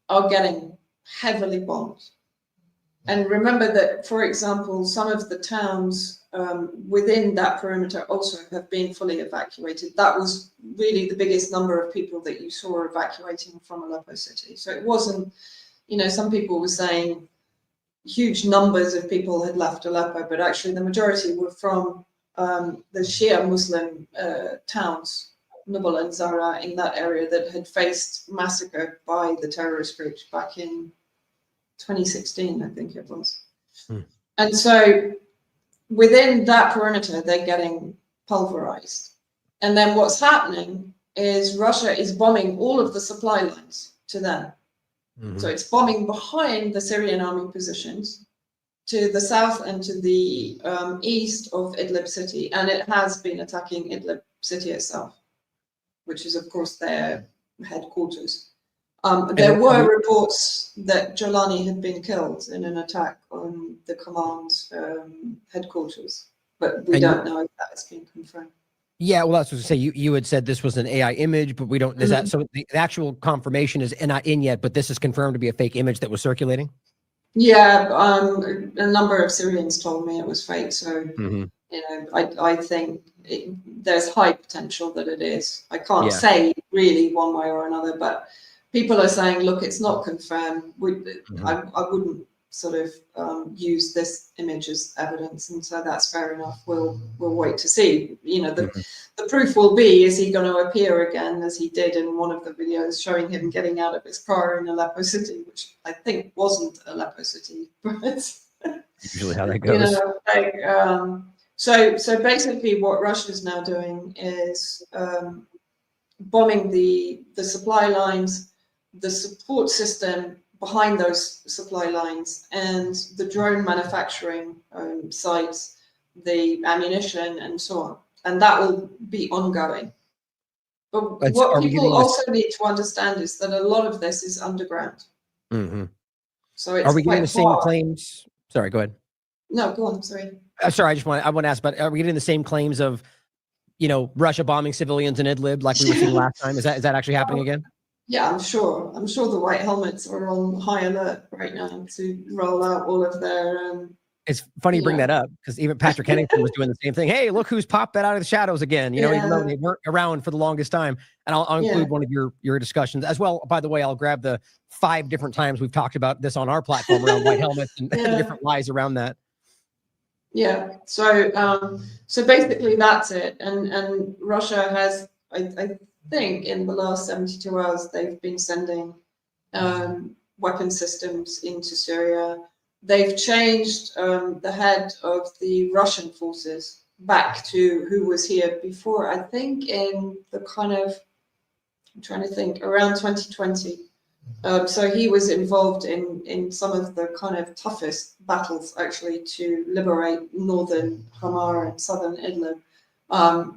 are getting heavily bombed. And remember that, for example, some of the towns within that perimeter also have been fully evacuated. That was really the biggest number of people that you saw evacuating from Aleppo city. So it wasn't, some people were saying huge numbers of people had left Aleppo, but actually the majority were from the Shia Muslim towns, Nubal and Zara, in that area that had faced massacre by the terrorist groups back in 2016, I think it was. And so within that perimeter, they're getting pulverized. And then what's happening is Russia is bombing all of the supply lines to them. So it's bombing behind the Syrian army positions to the south and to the east of Idlib city. And it has been attacking Idlib city itself, which is, of course, their headquarters. There were reports that Jolani had been killed in an attack on the command headquarters, but we don't know if that has been confirmed. Yeah, well, that's what I was gonna say. You had said this was an AI image, but we don't. Is that so? The actual confirmation is not in yet, but this is confirmed to be a fake image that was circulating. Yeah, a number of Syrians told me it was fake. So I think there's high potential that it is. I can't say really one way or another, but people are saying, look, it's not confirmed. I wouldn't sort of use this image as evidence, and so that's fair enough. We'll wait to see. The proof will be, is he going to appear again as he did in one of the videos showing him getting out of his car in Aleppo City, which I think wasn't Aleppo City, but usually how that goes. So basically what Russia's now doing is bombing the supply lines, the support system behind those supply lines, and the drone manufacturing sites, the ammunition, and so on. And that will be ongoing. But what people also need to understand is that a lot of this is underground. So it's are we getting the same claims? Sorry, go ahead. No, go on. Sorry. Sorry, I want to ask about, are we getting the same claims of, Russia bombing civilians in Idlib like we were seeing last time? Is that actually happening again? Yeah, I'm sure the white helmets are on high alert right now to roll out all of their. It's funny you bring that up, because even Patrick Henningsen was doing the same thing. Hey, look who's popped out of the shadows again. Even though they weren't around for the longest time. And I'll include one of your discussions as well. By the way, I'll grab the 5 different times we've talked about this on our platform around white helmets and the different lies around that. Yeah. So basically that's it. And Russia has, I think in the last 72 hours, they've been sending weapon systems into Syria. They've changed the head of the Russian forces back to who was here before, I think in the kind of, I'm trying to think, around 2020. So he was involved in some of the kind of toughest battles actually to liberate northern Hama and southern Idlib.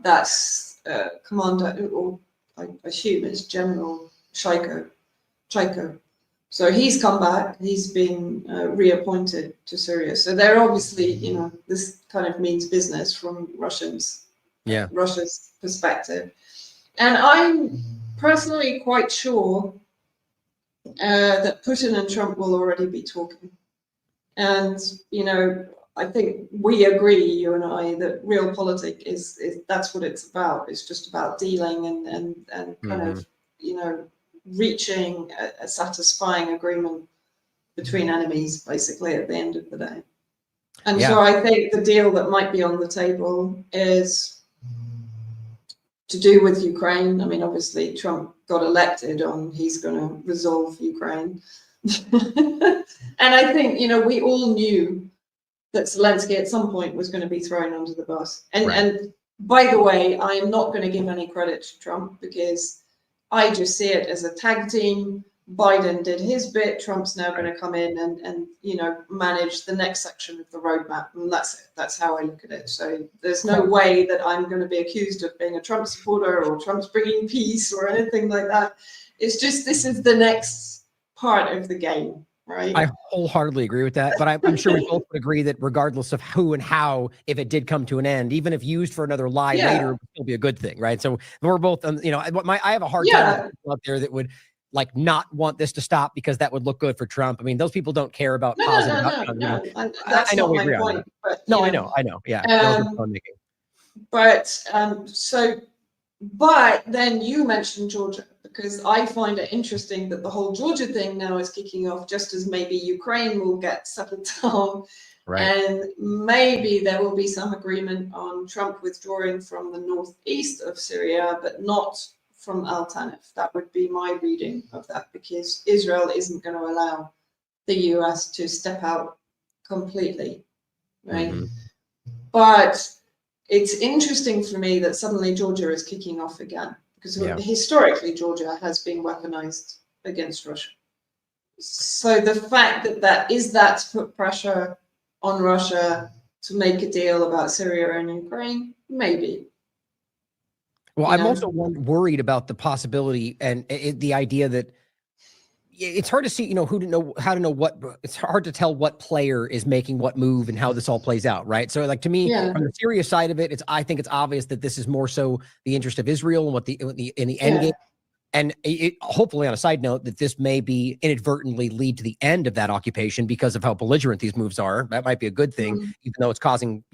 That's Commander, or I assume it's General Shaiko. So he's come back. He's been reappointed to Syria. So they're obviously, this kind of means business from Russia's perspective. And I'm personally quite sure that Putin and Trump will already be talking. And, I think we agree, you and I, that realpolitik is that's what it's about. It's just about dealing and kind of, reaching a satisfying agreement between enemies, basically, at the end of the day. And so I think the deal that might be on the table is to do with Ukraine. I mean, obviously, Trump got elected on he's going to resolve Ukraine. And I think, we all knew that Zelensky at some point was going to be thrown under the bus. And by the way, I am not going to give any credit to Trump, because I just see it as a tag team. Biden did his bit. Trump's now going to come in and manage the next section of the roadmap. And that's it. That's how I look at it. So there's no way that I'm going to be accused of being a Trump supporter or Trump's bringing peace or anything like that. It's just, this is the next part of the game. Right. I wholehearteady agree with that, but I'm sure we both would agree that regardless of who and how, if it did come to an end, even if used for another lie later, it would still be a good thing, right? So we're both, I have a hard time with people out there that would not want this to stop because that would look good for Trump. I mean, those people don't care about positive outcomes. That's I know not we my agree point. on that. No, I know. Yeah. But then you mentioned Georgia, because I find it interesting that the whole Georgia thing now is kicking off just as maybe Ukraine will get settled down. Right. And maybe there will be some agreement on Trump withdrawing from the northeast of Syria, but not from Al Tanif. That would be my reading of that, because Israel isn't going to allow the US to step out completely. Right. But it's interesting for me that suddenly Georgia is kicking off again, because historically Georgia has been weaponized against Russia. So the fact that is that to put pressure on Russia to make a deal about Syria and Ukraine, maybe. Well, I'm also worried about the possibility and the idea that it's hard to see, who to know, how to know what. It's hard to tell what player is making what move and how this all plays out, right? So, like, to me, Yeah. from the Syria side of it, I think it's obvious that this is more so the interest of Israel and what in the end game. And hopefully, on a side note, that this may be inadvertently lead to the end of that occupation because of how belligerent these moves are. That might be a good thing, even though it's causing,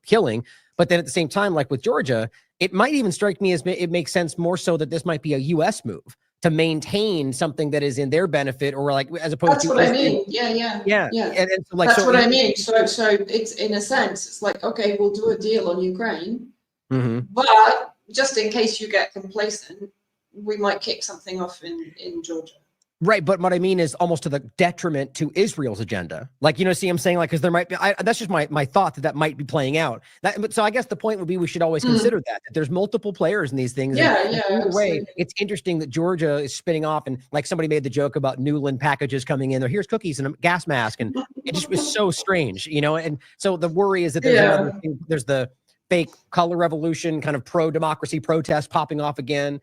killing. But then at the same time, like with Georgia, it might even strike me as it makes sense more so that this might be a U.S. move to maintain something that is in their benefit, or like as opposed That's to. That's what I mean. Yeah. And so, like, that's what I mean. So it's, in a sense, it's like, okay, we'll do a deal on Ukraine, but just in case you get complacent, we might kick something off in Georgia. Right, but what I mean is almost to the detriment to Israel's agenda. Like, see, I'm saying, like, because there might be, that's just my thought that might be playing out. So I guess the point would be we should always consider that there's multiple players in these things. Yeah. Either way, it's interesting that Georgia is spinning off, and like somebody made the joke about Newland packages coming in. Here's cookies and a gas mask, and it just was so strange, And so the worry is that there's another thing, there's the fake color revolution, kind of pro-democracy protest popping off again.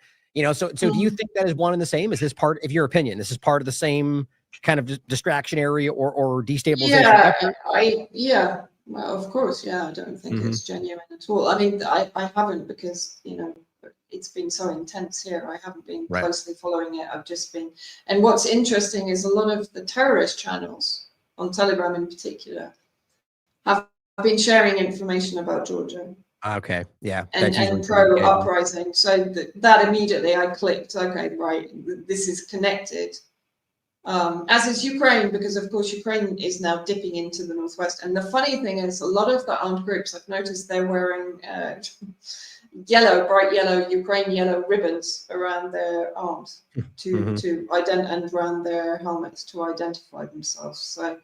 So do you think that is one and the same? Is this part of your opinion? This is part of the same kind of distraction area or destabilization? Yeah. Well, of course. Yeah. I don't think it's genuine at all. I mean, I haven't, because, it's been so intense here. I haven't been closely following it. I've just been, and what's interesting is a lot of the terrorist channels on Telegram in particular have been sharing information about Georgia. Okay, yeah. And pro uprising. So that immediately I clicked, okay, right, this is connected. As is Ukraine, because of course Ukraine is now dipping into the northwest. And the funny thing is, a lot of the armed groups, I've noticed they're wearing bright yellow, Ukraine yellow ribbons around their arms to ident and around their helmets to identify themselves. So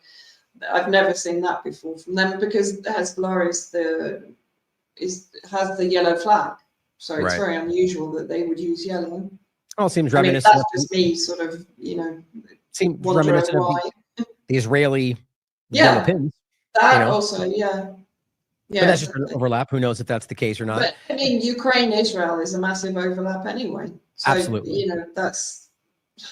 I've never seen that before from them, because Hezbollah has the yellow flag, so it's very unusual that they would use yellow. Oh, it seems reminiscent. That's just me, sort of, seems reminiscent of the Israeli yellow pins. That also, yeah. But that's just an overlap. Who knows if that's the case or not? But I mean, Ukraine Israel is a massive overlap anyway. So, absolutely. That's.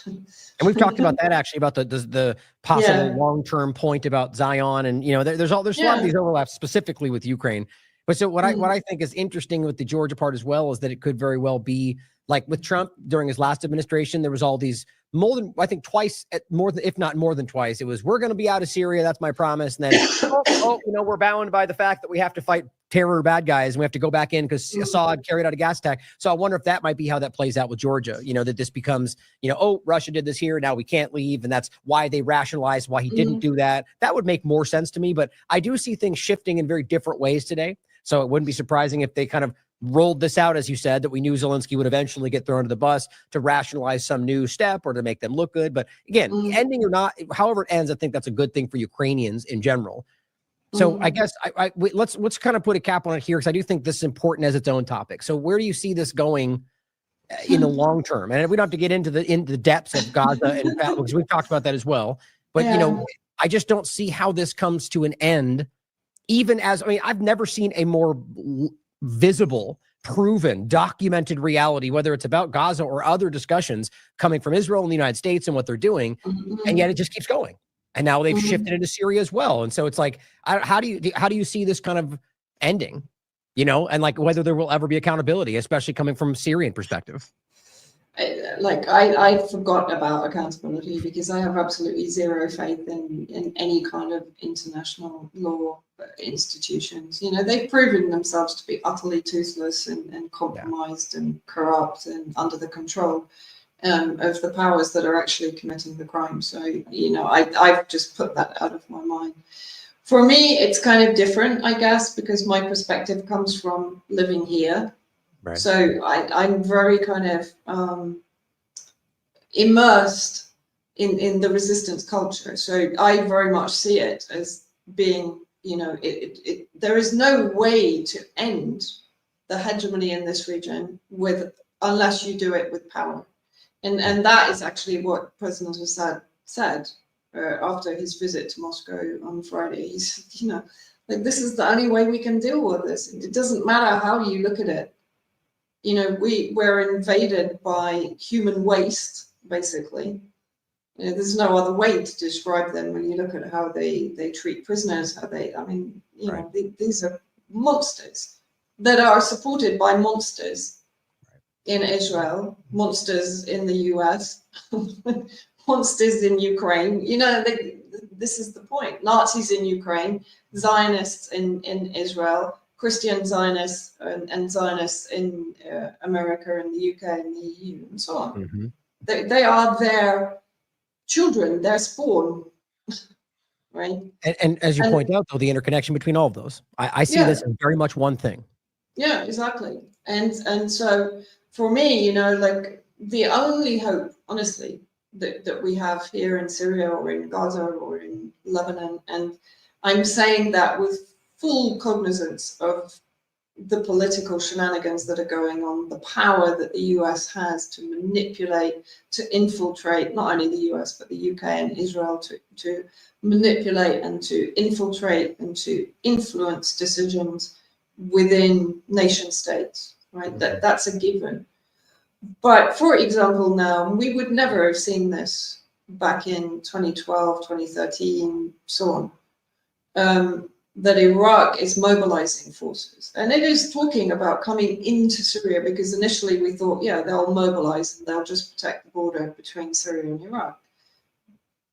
And we've talked about that, actually, about the possible long-term point about Zion, and there's a lot of these overlaps specifically with Ukraine. But so what I think is interesting with the Georgia part as well is that it could very well be like with Trump during his last administration. There was all these if not more than twice. It was, we're going to be out of Syria. That's my promise. And then, we're bound by the fact that we have to fight terror bad guys and we have to go back in because Assad carried out a gas attack. So I wonder if that might be how that plays out with Georgia. That this becomes, Russia did this here, now we can't leave, and that's why they rationalized why he didn't do that. That would make more sense to me. But I do see things shifting in very different ways today. So it wouldn't be surprising if they kind of rolled this out, as you said, that we knew Zelensky would eventually get thrown to the bus to rationalize some new step or to make them look good. But again, ending or not, however it ends, I think that's a good thing for Ukrainians in general. So I guess let's kind of put a cap on it here, because I do think this is important as its own topic. So where do you see this going in the long term? And we don't have to get into the depths of Gaza and because we've talked about that as well. But I just don't see how this comes to an end. Even as, I've never seen a more visible, proven, documented reality, whether it's about Gaza or other discussions coming from Israel and the United States and what they're doing. And yet it just keeps going. And now they've shifted into Syria as well. And so it's like, how do you see this kind of ending, and like whether there will ever be accountability, especially coming from a Syrian perspective? I forgot about accountability, because I have absolutely zero faith in any kind of international law institutions. They've proven themselves to be utterly toothless and compromised and corrupt and under the control of the powers that are actually committing the crime. So, I've just put that out of my mind. For me, it's kind of different, I guess, because my perspective comes from living here. Right. So I'm very kind of immersed in the resistance culture. So I very much see it as being, there is no way to end the hegemony in this region unless you do it with power. And that is actually what President Assad said after his visit to Moscow on Friday. He said, this is the only way we can deal with this. It doesn't matter how you look at it. We're invaded by human waste, basically. You know, there's no other way to describe them when you look at how they treat prisoners, how they, I mean, you know, these are monsters that are supported by monsters in Israel, monsters in the US, monsters in Ukraine. You know, this is the point. Nazis in Ukraine, Zionists in Israel, Christian Zionists and Zionists in America and the UK and the EU and so on. Mm-hmm. They are their children, their spawn, right? And as you point out, though, the interconnection between all of those, I see this as very much one thing. Yeah, exactly. And so for me, you know, like the only hope, honestly, that we have here in Syria or in Gaza or in Lebanon, and I'm saying that with full cognizance of the political shenanigans that are going on, the power that the US has to manipulate, to infiltrate, not only the US, but the UK and Israel, to manipulate and to infiltrate and to influence decisions within nation states, right? That's a given. But for example, now, we would never have seen this back in 2012, 2013, so on. That Iraq is mobilizing forces, and it is talking about coming into Syria, because initially we thought, yeah, they'll mobilize and they'll just protect the border between Syria and Iraq.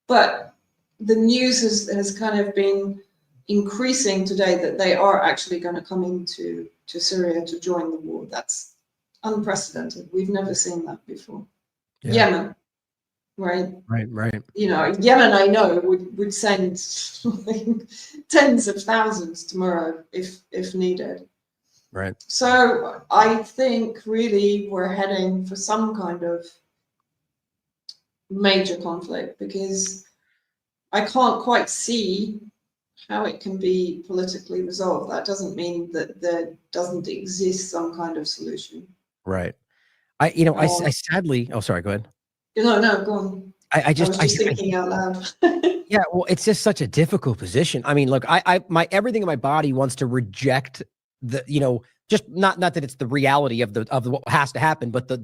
But the news has kind of been increasing today that they are actually going to come into Syria to join the war. That's unprecedented. We've never seen that before. Yeah. Yemen. Right. You know, Yemen, I know, would send like tens of thousands tomorrow if needed. Right. So I think really we're heading for some kind of major conflict, because I can't quite see how it can be politically resolved. That doesn't mean that there doesn't exist some kind of solution. Right. I sadly, oh, sorry, go ahead. No, go on. I was just thinking out loud. Yeah, well, it's just such a difficult position. I mean, look, my everything in my body wants to reject the, you know, just not that it's the reality of what has to happen, but the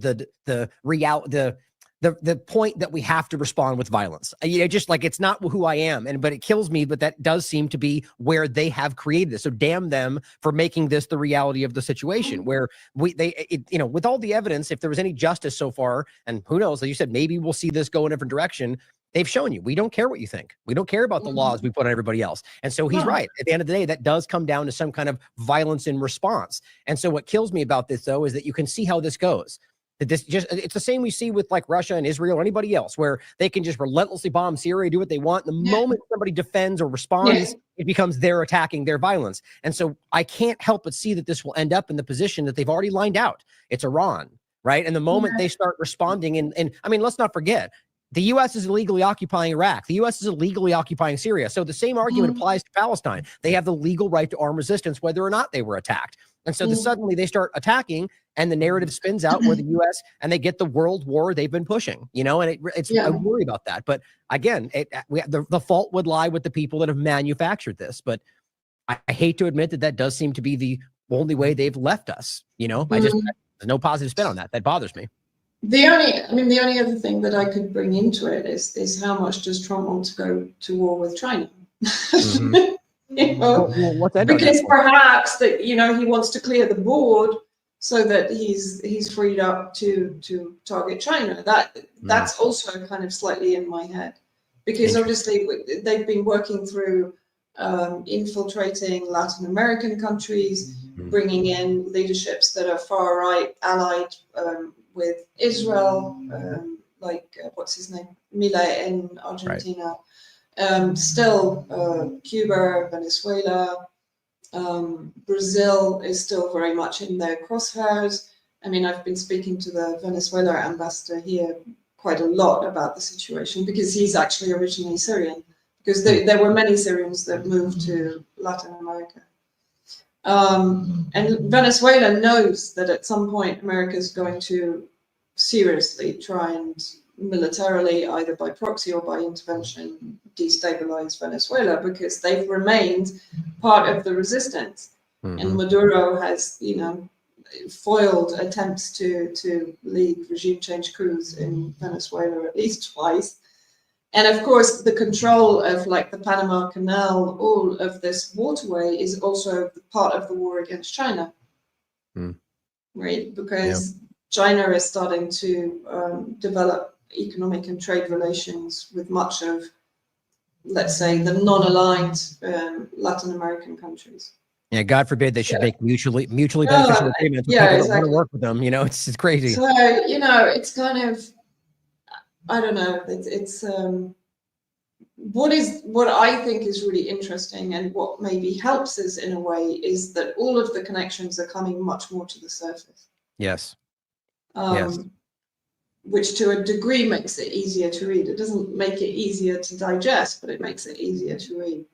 point that we have to respond with violence. You know, just like, it's not who I am, but it kills me. But that does seem to be where they have created this. So damn them for making this the reality of the situation, where you know, with all the evidence, if there was any justice so far, and who knows, like you said, maybe we'll see this go in a different direction. They've shown you, we don't care what you think. We don't care about the laws we put on everybody else. And so he's right. At the end of the day, that does come down to some kind of violence in response. And so what kills me about this, though, is that you can see how this goes. That it's the same we see with like Russia and Israel or anybody else, where they can just relentlessly bomb Syria, do what they want. The moment somebody defends or responds, it becomes they're attacking, their violence. And so I can't help but see that this will end up in the position that they've already lined out. It's Iran, right? And the moment they start responding, and I mean, let's not forget, the U.S. is illegally occupying Iraq. The U.S. is illegally occupying Syria. So the same argument applies to Palestine. They have the legal right to arm resistance, whether or not they were attacked. And so suddenly they start attacking, and the narrative spins out where the U.S. and they get the world war they've been pushing, you know, and I worry about that. But again, the fault would lie with the people that have manufactured this. But I hate to admit that does seem to be the only way they've left us. You know, there's no positive spin on that. That bothers me. The only other thing that I could bring into it is how much does Trump want to go to war with China? You know, what's that? Because perhaps that, you know, he wants to clear the board so that he's freed up to target China. That's also kind of slightly in my head, because obviously they've been working through infiltrating Latin American countries, bringing in leaderships that are far right, allied with Israel, like what's his name, Milei in Argentina. Still Cuba, Venezuela, Brazil is still very much in their crosshairs. I mean, I've been speaking to the Venezuela ambassador here quite a lot about the situation, because he's actually originally Syrian, because there were many Syrians that moved to Latin America. And Venezuela knows that at some point America is going to seriously try and militarily, either by proxy or by intervention, destabilize Venezuela, because they've remained part of the resistance. And Maduro has, you know, foiled attempts to lead regime change coups in Venezuela at least twice. And of course, the control of like the Panama Canal, all of this waterway is also part of the war against China, right? Because China is starting to develop economic and trade relations with much of, let's say, the non-aligned Latin American countries. Yeah, God forbid they should make mutually beneficial agreements with people that want to work with them. You know, it's crazy. So, you know, it's kind of, I don't know, it's what I think is really interesting, and what maybe helps us in a way, is that all of the connections are coming much more to the surface. Yes. Yes. Which to a degree makes it easier to read. It doesn't make it easier to digest, but it makes it easier to read.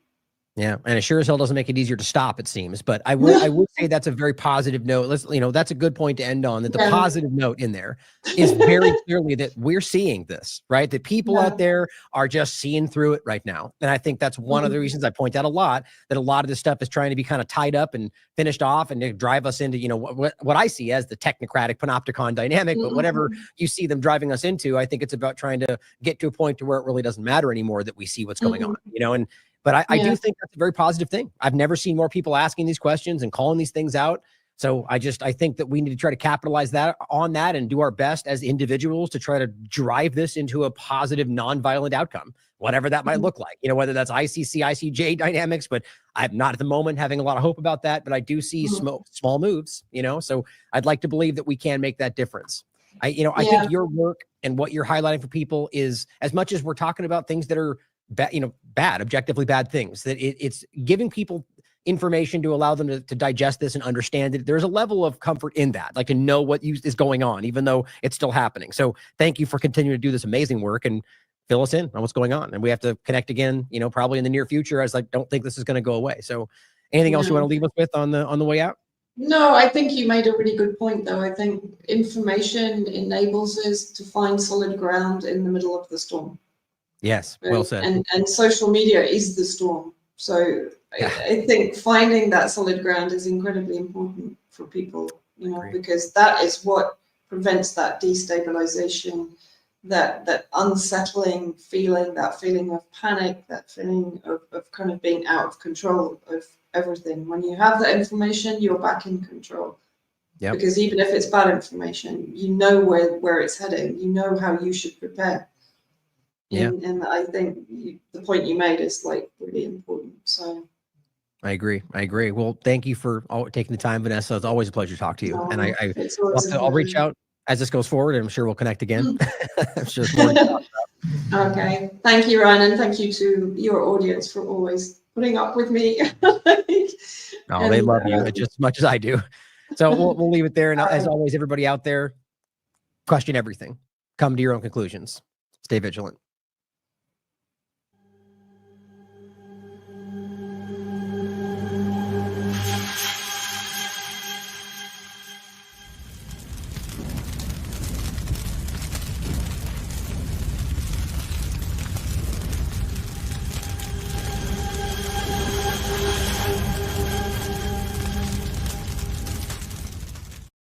Yeah, and it sure as hell doesn't make it easier to stop, it seems. But I would say that's a very positive note. That's a good point to end on. That the positive note in there is very clearly that we're seeing this, right? That people out there are just seeing through it right now. And I think that's one of the reasons I point out a lot, that a lot of this stuff is trying to be kind of tied up and finished off and to drive us into, you know, what I see as the technocratic panopticon dynamic. But whatever you see them driving us into, I think it's about trying to get to a point to where it really doesn't matter anymore, that we see what's going on, you know. But I do think that's a very positive thing. I've never seen more people asking these questions and calling these things out. So I think that we need to try to capitalize on that and do our best as individuals to try to drive this into a positive, nonviolent outcome, whatever that might look like. You know, whether that's ICC, ICJ dynamics, but I'm not at the moment having a lot of hope about that. But I do see small moves, you know, so I'd like to believe that we can make that difference. I think your work and what you're highlighting for people is, as much as we're talking about things that are bad, objectively bad things, that it's giving people information to allow them to digest this and understand it. There's a level of comfort in that, like to know what is going on, even though it's still happening. So thank you for continuing to do this amazing work and fill us in on what's going on. And we have to connect again, you know, probably in the near future, as I don't think this is going to go away. So anything else you want to leave us with on the way out? No, I think you made a really good point, though. I think information enables us to find solid ground in the middle of the storm. Yes, well said. And social media is the storm. So I think finding that solid ground is incredibly important for people, you know, because that is what prevents that destabilization, that unsettling feeling, that feeling of panic, that feeling of kind of being out of control of everything. When you have that information, you're back in control. Yeah. Because even if it's bad information, you know where it's heading. You know how you should prepare. Yeah. And I think the point you made is like really important. So I agree. Well, thank you for taking the time, Vanessa. It's always a pleasure to talk to you. And I'll reach out as this goes forward, and I'm sure we'll connect again. I'm sure it's more to talk about. Okay. Thank you, Ryan, and thank you to your audience for always putting up with me. They love you just as much as I do. So we'll leave it there. And as always, everybody out there, question everything. Come to your own conclusions. Stay vigilant.